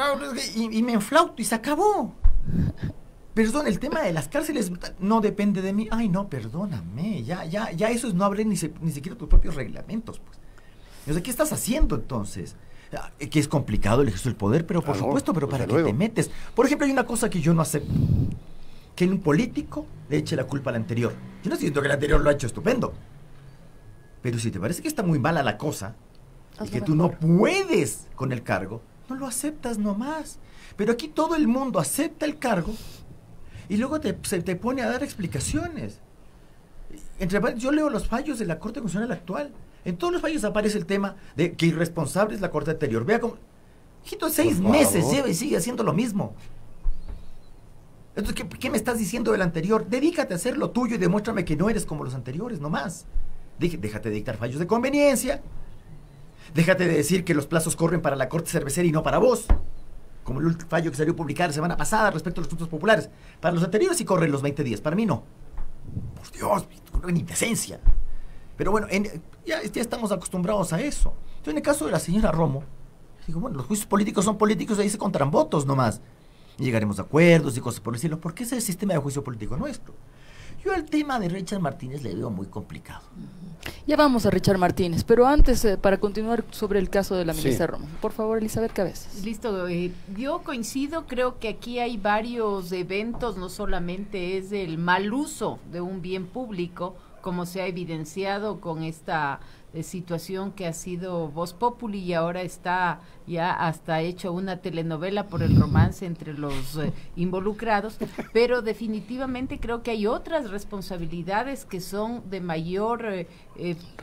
y me enflauto y se acabó. Perdón, el tema de las cárceles no depende de mí. Ay, no, perdóname, ya eso es no abrir ni siquiera tus propios reglamentos, pues. O sea, ¿qué estás haciendo entonces? Que es complicado el ejercicio del poder, pero por supuesto, pero ¿para qué te metes? Por ejemplo, hay una cosa que yo no acepto. Que un político le eche la culpa al anterior. Yo no estoy diciendo que el anterior lo ha hecho estupendo. Pero si te parece que está muy mala la cosa, y que tú no puedes con el cargo, no lo aceptas nomás. Pero aquí todo el mundo acepta el cargo y luego se te pone a dar explicaciones. Yo leo los fallos de la Corte Constitucional actual. En todos los fallos aparece el tema de que irresponsable es la Corte anterior. Vea cómo... Hijito, 6 meses lleva y sigue haciendo lo mismo. Entonces, ¿qué me estás diciendo del anterior? Dedícate a hacer lo tuyo y demuéstrame que no eres como los anteriores, nomás. Déjate de dictar fallos de conveniencia. Déjate de decir que los plazos corren para la Corte Cervecera y no para vos. Como el último fallo que salió a publicar la semana pasada respecto a los asuntos populares. Para los anteriores sí corren los 20 días, para mí no. Por Dios, una indecencia. Pero bueno, ya estamos acostumbrados a eso. Entonces, en el caso de la señora Romo, digo, bueno, los juicios políticos son políticos, ahí se contran votos nomás. Y llegaremos a acuerdos y cosas por el estilo, porque ese es el sistema de juicio político nuestro. Yo al tema de Richard Martínez le veo muy complicado. Ya vamos a Richard Martínez, pero antes, para continuar sobre el caso de la ministra Romo, por favor, Elizabeth Cabezas. Listo, yo coincido, creo que aquí hay varios eventos, no solamente es el mal uso de un bien público, como se ha evidenciado con esta situación que ha sido Voz Populi y ahora está ya hasta hecho una telenovela por el romance entre los involucrados, pero definitivamente creo que hay otras responsabilidades que son de mayor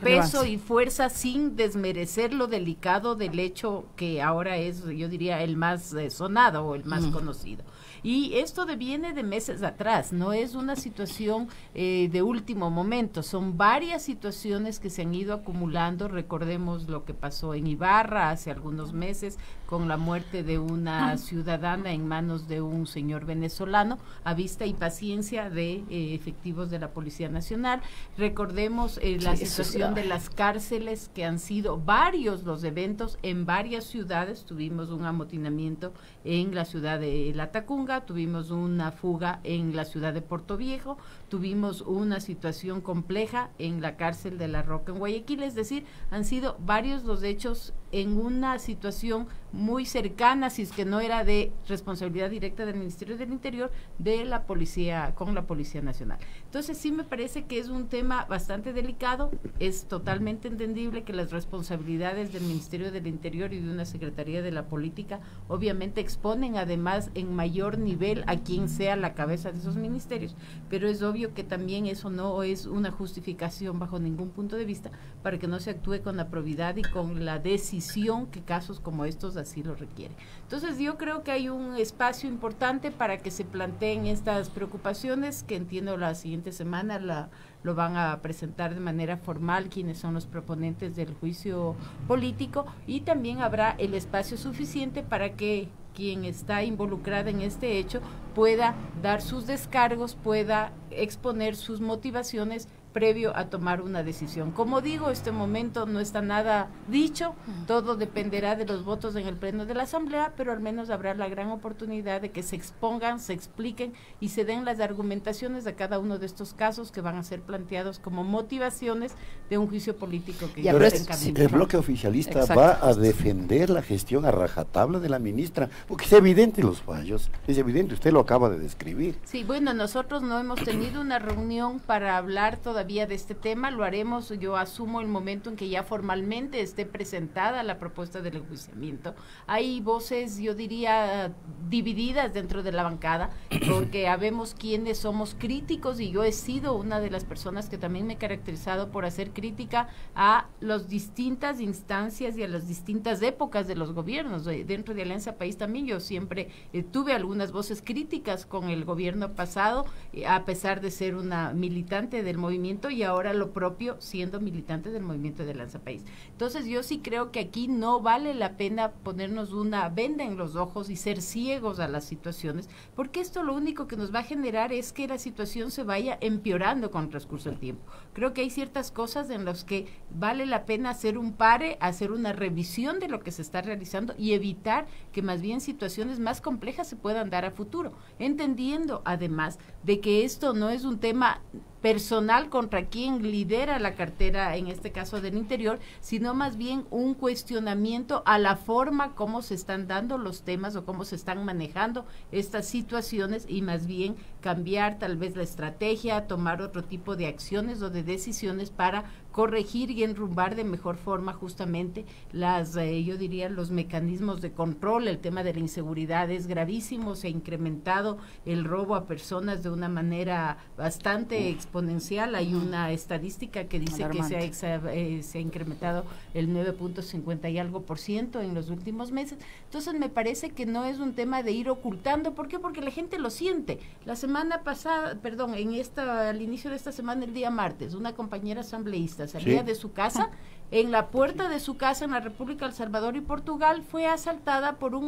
peso y fuerza, sin desmerecer lo delicado del hecho que ahora es, yo diría, el más sonado o el más conocido. Y esto viene de meses atrás, no es una situación de último momento, son varias situaciones que se han ido acumulando. Recordemos lo que pasó en Ibarra hace algunos meses con la muerte de una ciudadana en manos de un señor venezolano, a vista y paciencia de efectivos de la Policía Nacional. Recordemos la situación de las cárceles, que han sido varios los eventos en varias ciudades. Tuvimos un amotinamiento en la ciudad de Latacunga, tuvimos una fuga en la ciudad de Portoviejo, tuvimos una situación compleja en la cárcel de La Roca en Guayaquil. Es decir, han sido varios los hechos en una situación muy cercana, si es que no era de responsabilidad directa del Ministerio del Interior, de la policía, con la Policía Nacional. Entonces sí me parece que es un tema bastante delicado, es totalmente entendible que las responsabilidades del Ministerio del Interior y de una Secretaría de la Política obviamente exponen además en mayor nivel a quien sea la cabeza de esos ministerios, pero es obvio que también eso no es una justificación bajo ningún punto de vista para que no se actúe con la probidad y con la decisión que casos como estos así lo requieren. Entonces yo creo que hay un espacio importante para que se planteen estas preocupaciones, que entiendo la siguiente semana lo van a presentar de manera formal quienes son los proponentes del juicio político, y también habrá el espacio suficiente para que quien está involucrada en este hecho pueda dar sus descargos, pueda exponer sus motivaciones previo a tomar una decisión. Como digo, este momento no está nada dicho, todo dependerá de los votos en el pleno de la Asamblea, pero al menos habrá la gran oportunidad de que se expongan, se expliquen y se den las argumentaciones de cada uno de estos casos que van a ser planteados como motivaciones de un juicio político que ya está en camino. El bloque oficialista Exacto. va a defender la gestión a rajatabla de la ministra, porque es evidente los fallos, es evidente, usted lo acaba de describir. Sí, bueno, nosotros no hemos tenido una reunión para hablar todavía de este tema, lo haremos, yo asumo el momento en que ya formalmente esté presentada la propuesta del enjuiciamiento. Hay voces, yo diría, divididas dentro de la bancada, porque habemos quienes somos críticos, y yo he sido una de las personas que también me he caracterizado por hacer crítica a las distintas instancias y a las distintas épocas de los gobiernos. Dentro de Alianza País también yo siempre tuve algunas voces críticas con el gobierno pasado, a pesar de ser una militante del movimiento, y ahora lo propio siendo militante del movimiento de Alianza País. Entonces yo sí creo que aquí no vale la pena ponernos una venda en los ojos y ser ciegos a las situaciones, porque esto lo único que nos va a generar es que la situación se vaya empeorando con el transcurso del tiempo. Creo que hay ciertas cosas en las que vale la pena hacer un pare, hacer una revisión de lo que se está realizando y evitar que más bien situaciones más complejas se puedan dar a futuro, entendiendo además de que esto no es un tema personal contra quien lidera la cartera, en este caso del Interior, sino más bien un cuestionamiento a la forma como se están dando los temas o cómo se están manejando estas situaciones, y más bien cambiar tal vez la estrategia, tomar otro tipo de acciones o de decisiones para corregir y enrumbar de mejor forma justamente las, yo diría, los mecanismos de control. El tema de la inseguridad es gravísimo, se ha incrementado el robo a personas de una manera bastante exponencial. Hay una estadística que dice que se ha incrementado el 9.50 y algo % en los últimos meses. Entonces me parece que no es un tema de ir ocultando. ¿Por qué? Porque la gente lo siente. La semana pasada, perdón, al inicio de esta semana, el día martes, una compañera asambleísta salía de su casa, en la puerta de su casa en la República del Salvador y Portugal, fue asaltada por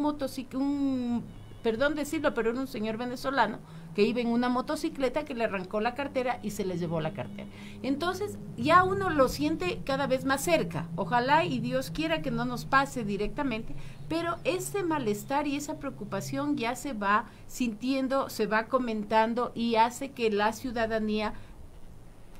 perdón decirlo, pero era un señor venezolano que iba en una motocicleta, que le arrancó la cartera y se les llevó la cartera. Entonces ya uno lo siente cada vez más cerca. Ojalá y Dios quiera que no nos pase directamente, pero ese malestar y esa preocupación ya se va sintiendo, se va comentando, y hace que la ciudadanía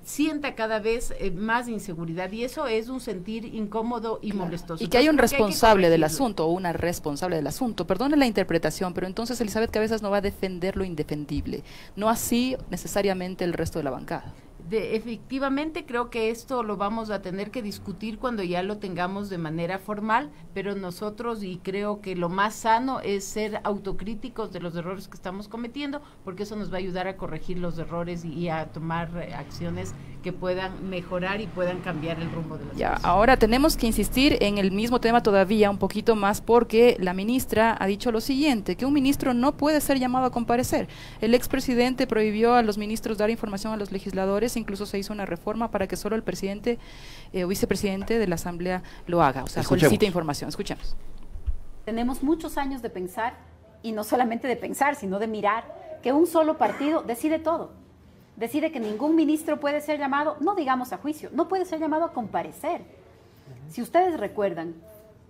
sienta cada vez más inseguridad, y eso es un sentir incómodo y molestoso. Y que hay un responsable del asunto o una responsable del asunto. Perdone la interpretación, pero entonces Elizabeth Cabezas no va a defender lo indefendible, no así necesariamente el resto de la bancada. Efectivamente, creo que esto lo vamos a tener que discutir cuando ya lo tengamos de manera formal, pero nosotros, y creo que lo más sano es ser autocríticos de los errores que estamos cometiendo, porque eso nos va a ayudar a corregir los errores y a tomar acciones que puedan mejorar y puedan cambiar el rumbo de la situación. Ahora tenemos que insistir en el mismo tema todavía un poquito más, porque la ministra ha dicho lo siguiente, que un ministro no puede ser llamado a comparecer. El expresidente prohibió a los ministros dar información a los legisladores, incluso se hizo una reforma para que solo el presidente o vicepresidente de la Asamblea lo haga, o sea, solicite información. Escuchemos. Tenemos muchos años de pensar, y no solamente de pensar, sino de mirar, que un solo partido decide todo. Decide que ningún ministro puede ser llamado, no digamos a juicio, no puede ser llamado a comparecer. Si ustedes recuerdan,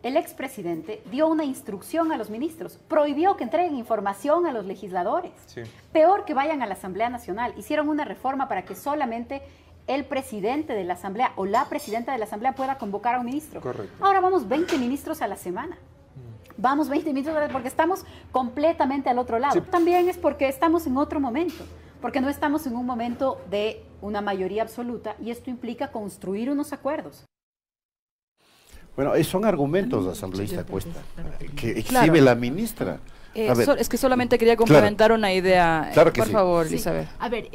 el expresidente dio una instrucción a los ministros, prohibió que entreguen información a los legisladores. Sí. Peor que vayan a la Asamblea Nacional, hicieron una reforma para que solamente el presidente de la Asamblea o la presidenta de la Asamblea pueda convocar a un ministro. Correcto. Ahora vamos 20 ministros a la semana. Vamos 20 ministros porque estamos completamente al otro lado. Sí. También es porque estamos en otro momento, porque no estamos en un momento de una mayoría absoluta y esto implica construir unos acuerdos. Bueno, son argumentos, asambleísta Cuesta, que exhibe la ministra. Es que solamente quería complementar una idea, claro que por favor, sí. Elizabeth. A ver,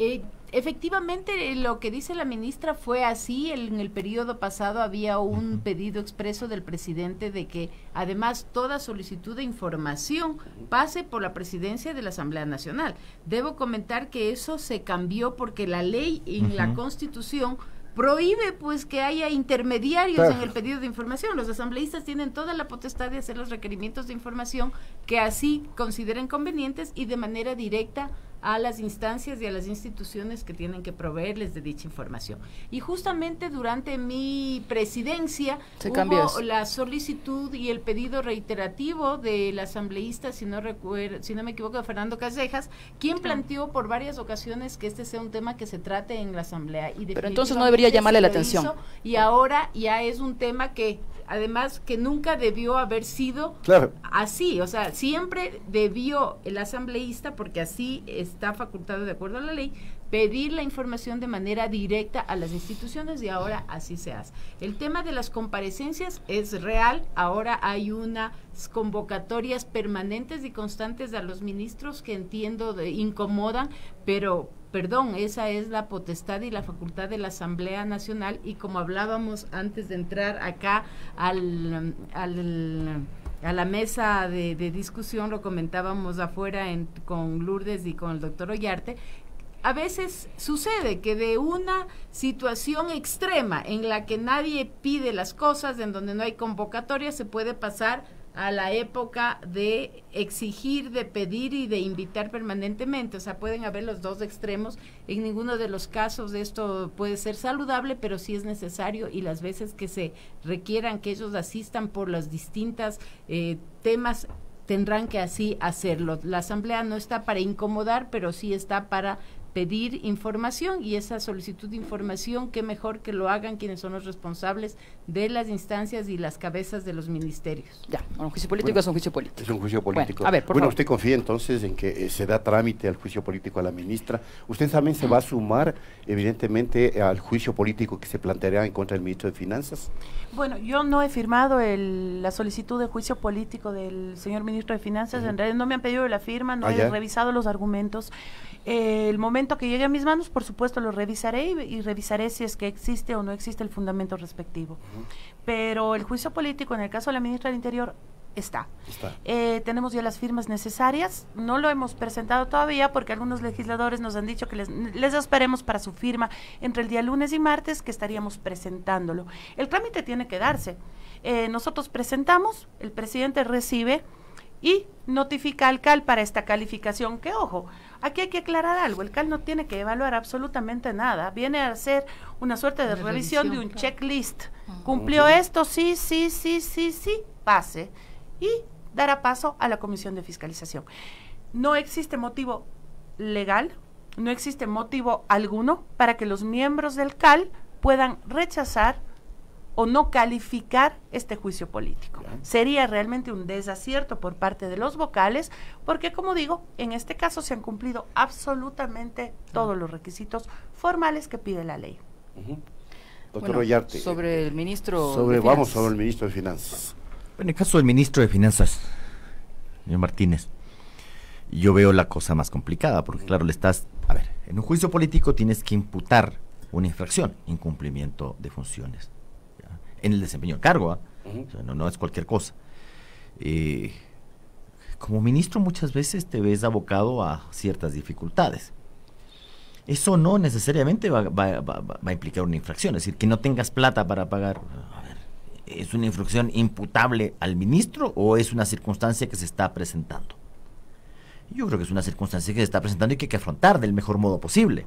efectivamente lo que dice la ministra fue así. En el periodo pasado había un pedido expreso del presidente de que además toda solicitud de información pase por la presidencia de la Asamblea Nacional. Debo comentar que eso se cambió porque la ley en la Constitución prohíbe pues que haya intermediarios en el pedido de información. Los asambleístas tienen toda la potestad de hacer los requerimientos de información que así consideren convenientes y de manera directa a las instancias y a las instituciones que tienen que proveerles de dicha información. Y justamente durante mi presidencia hubo la solicitud y el pedido reiterativo del asambleísta, si no me equivoco, de Fernando Casejas, quien planteó por varias ocasiones que este sea un tema que se trate en la asamblea. Y pero entonces no debería llamarle la atención. Y ahora ya es un tema que además que nunca debió haber sido así, o sea, siempre debió el asambleísta, porque así está facultado de acuerdo a la ley, pedir la información de manera directa a las instituciones y ahora así se hace. El tema de las comparecencias es real, ahora hay unas convocatorias permanentes y constantes a los ministros que entiendo incomodan, pero perdón, esa es la potestad y la facultad de la Asamblea Nacional y como hablábamos antes de entrar acá a la mesa de discusión, lo comentábamos afuera con Lourdes y con el doctor Ollarte, a veces sucede que de una situación extrema en la que nadie pide las cosas, en donde no hay convocatoria, se puede pasar a la época de exigir, de pedir y de invitar permanentemente. O sea, pueden haber los dos extremos. En ninguno de los casos esto puede ser saludable, pero sí es necesario y las veces que se requieran que ellos asistan por los distintos temas, tendrán que así hacerlo. La Asamblea no está para incomodar, pero sí está para pedir información y esa solicitud de información, qué mejor que lo hagan quienes son los responsables de las instancias y las cabezas de los ministerios. Ya, un juicio político es un juicio político. Es un juicio político. Bueno, a ver, por favor. ¿Usted confía entonces en que se da trámite al juicio político a la ministra? ¿Usted también se va a sumar, evidentemente, al juicio político que se planteará en contra del ministro de Finanzas? Bueno, yo no he firmado la solicitud de juicio político del señor ministro de Finanzas, en realidad no me han pedido la firma, no he revisado los argumentos. El momento que llegue a mis manos, por supuesto, lo revisaré y revisaré si es que existe o no existe el fundamento respectivo. Pero el juicio político, en el caso de la ministra del Interior, está. Tenemos ya las firmas necesarias, no lo hemos presentado todavía porque algunos legisladores nos han dicho que les esperemos para su firma entre el día lunes y martes, que estaríamos presentándolo. El trámite tiene que darse. Nosotros presentamos, el presidente recibe y notifica al CAL para esta calificación, que ojo, aquí hay que aclarar algo, el CAL no tiene que evaluar absolutamente nada, viene a hacer una suerte de revisión de un checklist, cumplió esto, sí, pase, y dará paso a la comisión de fiscalización. No existe motivo legal, no existe motivo alguno para que los miembros del CAL puedan rechazar o no calificar este juicio político. Sería realmente un desacierto por parte de los vocales, porque como digo, en este caso se han cumplido absolutamente todos los requisitos formales que pide la ley. Doctor Ollarte. Sobre el ministro Vamos sobre el ministro de Finanzas. En el caso del ministro de Finanzas, señor Martínez, yo veo la cosa más complicada, porque claro, en un juicio político tienes que imputar una infracción, incumplimiento de funciones, en el desempeño del cargo, o sea, no es cualquier cosa. Como ministro muchas veces te ves abocado a ciertas dificultades. Eso no necesariamente va a implicar una infracción, es decir, que no tengas plata para pagar. A ver, ¿es una infracción imputable al ministro o es una circunstancia que se está presentando? Yo creo que es una circunstancia que se está presentando y que hay que afrontar del mejor modo posible.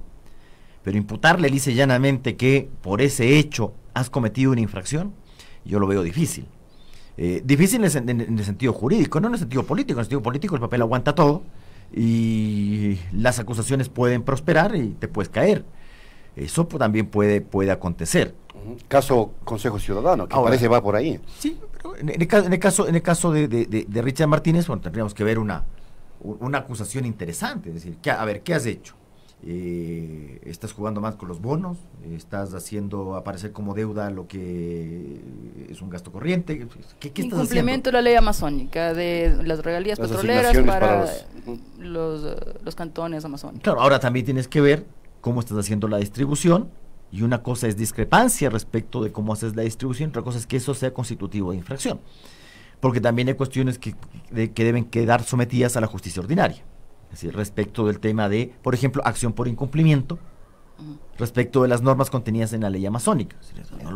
Pero imputarle lisa y llanamente que por ese hecho has cometido una infracción, yo lo veo difícil. Difícil en el sentido jurídico, no en el sentido político. En el sentido político el papel aguanta todo y las acusaciones pueden prosperar y te puedes caer. Eso también puede acontecer. Caso Consejo Ciudadano, que Ahora, parece va por ahí. Sí, pero en el caso de Richard Martínez, bueno, tendríamos que ver una acusación interesante, es decir, a ver, ¿qué has hecho? ¿Estás jugando más con los bonos? ¿Estás haciendo aparecer como deuda lo que es un gasto corriente? ¿Qué estás Incumplimiento haciendo? de la ley amazónica de las regalías Las petroleras asignaciones para los cantones amazónicos. Claro, ahora también tienes que ver cómo estás haciendo la distribución, y una cosa es discrepancia respecto de cómo haces la distribución, otra cosa es que eso sea constitutivo de infracción, porque también hay cuestiones que deben quedar sometidas a la justicia ordinaria, es decir, respecto del tema de, por ejemplo, acción por incumplimiento, respecto de las normas contenidas en la ley amazónica. Es decir, no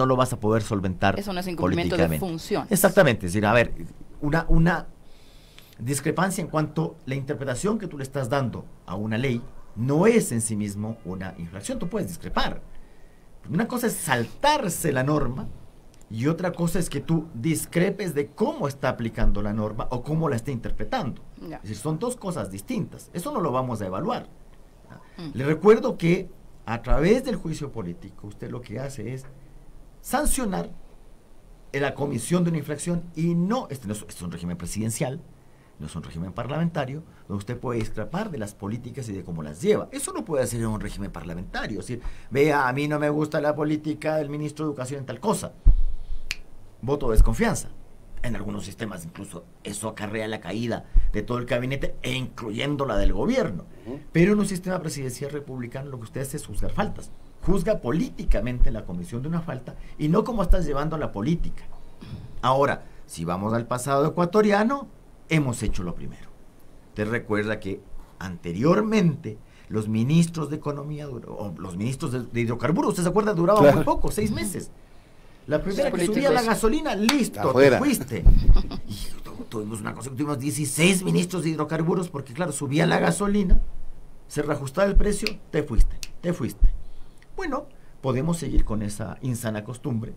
lo vas a poder solventar. Eso no es incumplimiento de función. Exactamente, es decir, a ver, una discrepancia en cuanto a la interpretación que tú le estás dando a una ley no es en sí mismo una infracción. Tú puedes discrepar. Una cosa es saltarse la norma y otra cosa es que tú discrepes de cómo está aplicando la norma o cómo la está interpretando. Ya. Es decir, son dos cosas distintas. Eso no lo vamos a evaluar. Le recuerdo que a través del juicio político usted lo que hace es sancionar la comisión de una infracción, y no, este es un régimen presidencial, no es un régimen parlamentario, donde usted puede discrepar de las políticas y de cómo las lleva. Eso no puede hacer en un régimen parlamentario. Es decir, vea, a mí no me gusta la política del ministro de Educación en tal cosa. Voto de desconfianza. En algunos sistemas incluso eso acarrea la caída de todo el gabinete, e incluyendo la del gobierno. Pero en un sistema presidencial republicano lo que usted hace es juzgar faltas. Juzga políticamente la comisión de una falta y no cómo estás llevando la política. Ahora, si vamos al pasado ecuatoriano, hemos hecho lo primero. Usted recuerda que anteriormente los ministros de economía, o los ministros de hidrocarburos, ¿usted se acuerda? Duraban muy poco, 6 meses. La primera que subía la gasolina, listo, afuera. te fuiste. Y tuvimos una cosa, tuvimos 16 ministros de hidrocarburos, porque claro, subía la gasolina, se reajustaba el precio, te fuiste. Bueno, podemos seguir con esa insana costumbre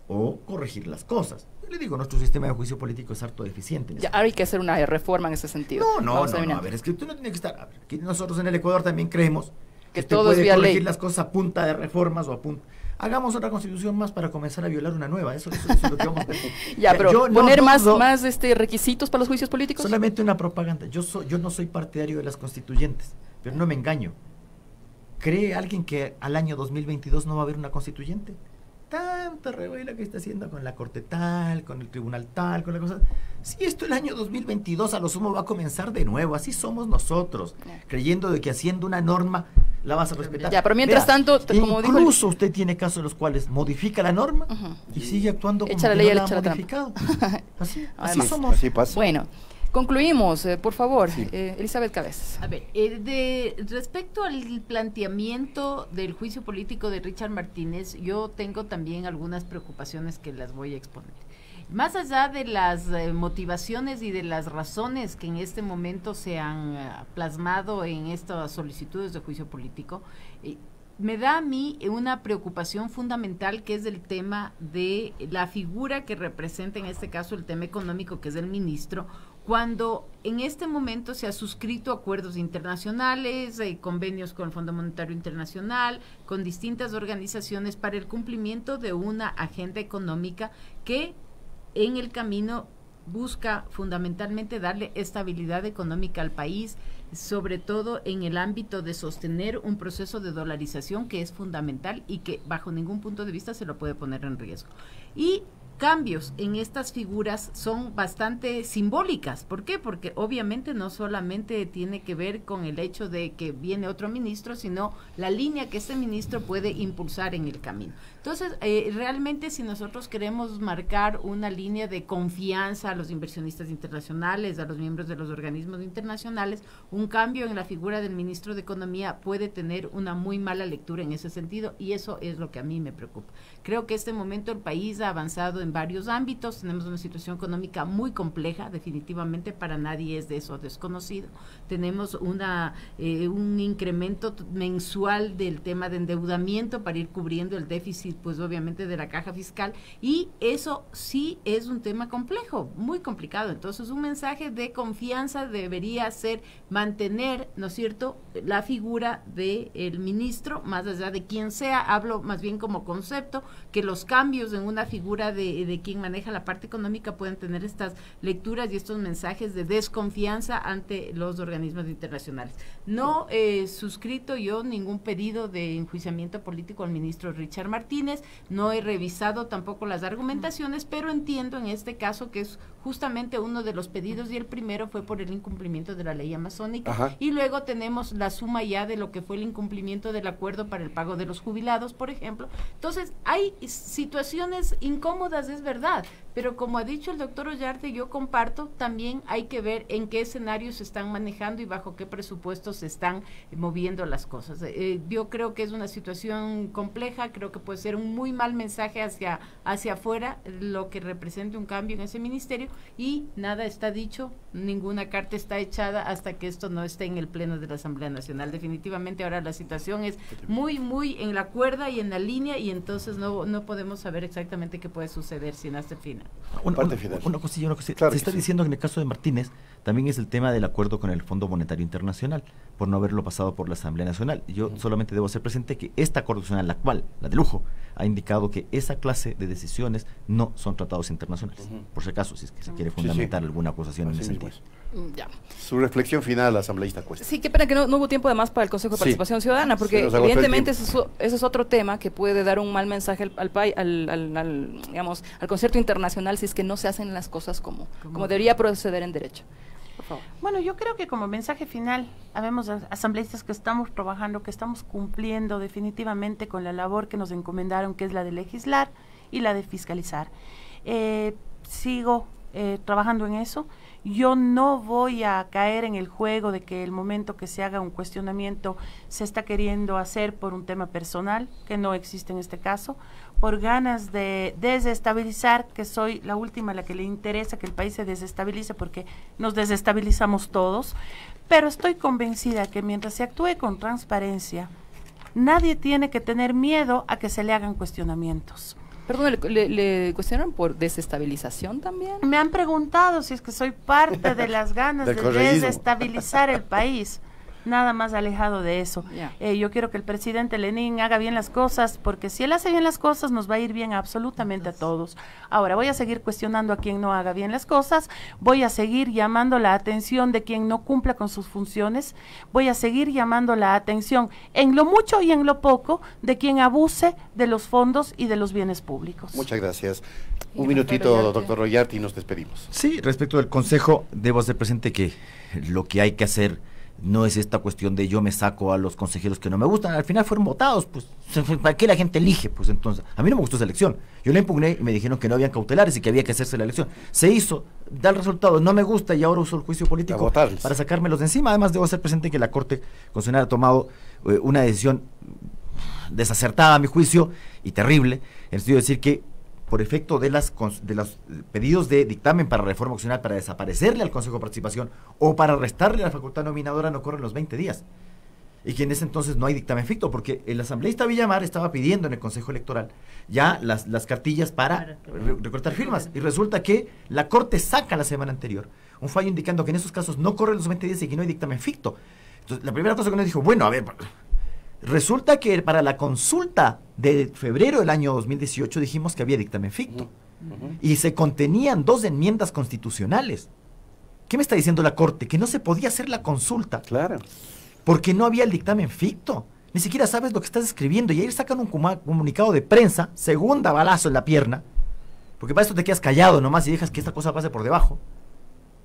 o corregir las cosas. Yo le digo, nuestro sistema de juicio político es harto deficiente. Ya, ahora hay que hacer una reforma en ese sentido. No, a ver, es que usted no tiene que estar. A ver, aquí nosotros en el Ecuador también creemos que usted todo es puede vía corregir ley. las cosas a punta de reformas o a punta. Hagamos otra constitución más para comenzar a violar una nueva. Eso es lo que vamos a hacer. Ya, pero Yo no poner más dudo- requisitos para los juicios políticos. Solamente una propaganda. Yo no soy partidario de las constituyentes, pero no me engaño. ¿Cree alguien que al año 2022 no va a haber una constituyente? Tanta revela que está haciendo con la corte tal, con el tribunal tal, con la cosa. Si esto el año 2022 a lo sumo va a comenzar de nuevo, así somos nosotros, creyendo de que haciendo una norma la vas a respetar. Ya, pero mientras tanto, como dijo incluso usted tiene casos en los cuales modifica la norma y sigue actuando como Echa la que ley, no la echa ha la modificado. Así Además. somos. Así pasa. Bueno, concluimos, por favor, Elizabeth Cabezas. A ver, respecto al planteamiento del juicio político de Richard Martínez, yo tengo también algunas preocupaciones que las voy a exponer. Más allá de las motivaciones y de las razones que en este momento se han plasmado en estas solicitudes de juicio político, me da a mí una preocupación fundamental, que es el tema de la figura que representa en este caso el tema económico, que es el ministro, cuando en este momento se ha suscrito acuerdos internacionales, convenios con el Fondo Monetario Internacional, con distintas organizaciones para el cumplimiento de una agenda económica que en el camino busca fundamentalmente darle estabilidad económica al país, sobre todo en el ámbito de sostener un proceso de dolarización que es fundamental y que bajo ningún punto de vista se lo puede poner en riesgo. Y cambios en estas figuras son bastante simbólicas. ¿Por qué? Porque obviamente no solamente tiene que ver con el hecho de que viene otro ministro, sino la línea que este ministro puede impulsar en el camino. Entonces, realmente si nosotros queremos marcar una línea de confianza a los inversionistas internacionales, a los miembros de los organismos internacionales, un cambio en la figura del ministro de Economía puede tener una muy mala lectura en ese sentido, y eso es lo que a mí me preocupa. Creo que este momento el país ha avanzado en en varios ámbitos, tenemos una situación económica muy compleja, definitivamente para nadie es de eso desconocido. Tenemos un incremento mensual del tema de endeudamiento para ir cubriendo el déficit, pues obviamente de la caja fiscal, y eso sí es un tema complejo, muy complicado. Entonces, un mensaje de confianza debería ser mantener, ¿no es cierto?, la figura del ministro, más allá de quien sea, hablo más bien como concepto, que los cambios en una figura de quien maneja la parte económica pueden tener estas lecturas y estos mensajes de desconfianza ante los organismos internacionales. No he suscrito yo ningún pedido de enjuiciamiento político al ministro Richard Martínez, no he revisado tampoco las argumentaciones, pero entiendo en este caso que es justamente uno de los pedidos, y el primero fue por el incumplimiento de la ley amazónica. Ajá. Y luego tenemos la suma ya de lo que fue el incumplimiento del acuerdo para el pago de los jubilados, por ejemplo. Entonces, hay situaciones incómodas, es verdad, pero como ha dicho el doctor Ollarte, yo comparto, también hay que ver en qué escenarios se están manejando y bajo qué presupuestos se están moviendo las cosas. Yo creo que es una situación compleja, creo que puede ser un muy mal mensaje hacia afuera, lo que represente un cambio en ese ministerio, y nada está dicho, ninguna carta está echada hasta que esto no esté en el pleno de la Asamblea Nacional. Definitivamente ahora la situación es muy en la cuerda y en la línea, y entonces no podemos saber exactamente qué puede suceder sino hasta el final. Una cosilla. Claro, se está diciendo que en el caso de Martínez también es el tema del acuerdo con el Fondo Monetario Internacional, por no haberlo pasado por la Asamblea Nacional. Yo solamente debo hacer presente que esta Corte Constitucional, la actual, la de lujo, ha indicado que esa clase de decisiones no son tratados internacionales, por si acaso, si es que se quiere fundamentar alguna acusación en ese sentido. Ya. Su reflexión final, asambleísta Cuesta. Sí, qué pena que no hubo tiempo además para el Consejo de Participación Ciudadana, porque evidentemente eso es otro tema que puede dar un mal mensaje al concierto internacional si es que no se hacen las cosas como debería proceder en derecho. Por favor. Bueno, yo creo que como mensaje final, habemos asambleístas que estamos trabajando, que estamos cumpliendo definitivamente con la labor que nos encomendaron, que es la de legislar y la de fiscalizar. Sigo trabajando en eso. Yo no voy a caer en el juego de que el momento que se haga un cuestionamiento se está queriendo hacer por un tema personal, que no existe en este caso, por ganas de desestabilizar, que soy la última a la que le interesa que el país se desestabilice, porque nos desestabilizamos todos, pero estoy convencida que mientras se actúe con transparencia, nadie tiene que tener miedo a que se le hagan cuestionamientos. Perdón, ¿le cuestionaron por desestabilización también? Me han preguntado si es que soy parte de las ganas de desestabilizar el país. Nada más alejado de eso. Yo quiero que el presidente Lenin haga bien las cosas, porque si él hace bien las cosas, nos va a ir bien absolutamente a todos. Ahora, voy a seguir cuestionando a quien no haga bien las cosas, voy a seguir llamando la atención de quien no cumpla con sus funciones, voy a seguir llamando la atención en lo mucho y en lo poco de quien abuse de los fondos y de los bienes públicos. Muchas gracias. Un minutito, doctor Ollarte, y nos despedimos. Sí, respecto del Consejo, debo hacer presente que lo que hay que hacer no es esta cuestión de yo me saco a los consejeros que no me gustan, al final fueron votados, pues, ¿para qué la gente elige? Pues entonces, a mí no me gustó esa elección, yo la impugné y me dijeron que no habían cautelares y que había que hacerse la elección, se hizo, da el resultado, no me gusta y ahora uso el juicio político para sacármelos de encima. Además debo hacer presente que la Corte Constitucional ha tomado una decisión desacertada a mi juicio y terrible, en el sentido de decir que por efecto de los pedidos de dictamen para reforma constitucional para desaparecerle al Consejo de Participación o para restarle la facultad nominadora no corren los 20 días. Y que en ese entonces no hay dictamen ficto, porque el asambleísta Villamar estaba pidiendo en el Consejo Electoral ya las cartillas para recortar firmas. Y resulta que la Corte saca la semana anterior un fallo indicando que en esos casos no corren los 20 días y que no hay dictamen ficto. Entonces, la primera cosa que uno dijo, bueno, a ver, resulta que para la consulta de febrero del año 2018 dijimos que había dictamen ficto y se contenían 2 enmiendas constitucionales. ¿Qué me está diciendo la Corte? Que no se podía hacer la consulta. Claro. Porque no había el dictamen ficto. Ni siquiera sabes lo que estás escribiendo. Y ahí sacan un comunicado de prensa, segunda balazo en la pierna, porque para esto te quedas callado nomás y dejas que esta cosa pase por debajo.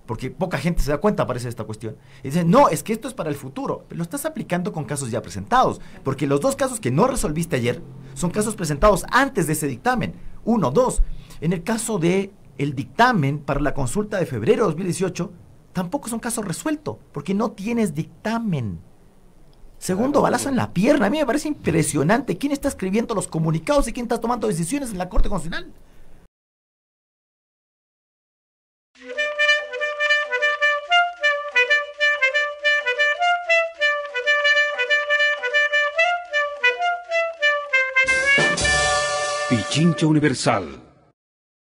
Porque poca gente se da cuenta, parece, de esta cuestión. Y dicen, no, es que esto es para el futuro. Pero lo estás aplicando con casos ya presentados. Porque los 2 casos que no resolviste ayer son casos presentados antes de ese dictamen. 1, 2. En el caso de el dictamen para la consulta de febrero de 2018, tampoco es un caso resuelto, porque no tienes dictamen. Segundo balazo en la pierna. A mí me parece impresionante quién está escribiendo los comunicados y quién está tomando decisiones en la Corte Constitucional. Pichincha Universal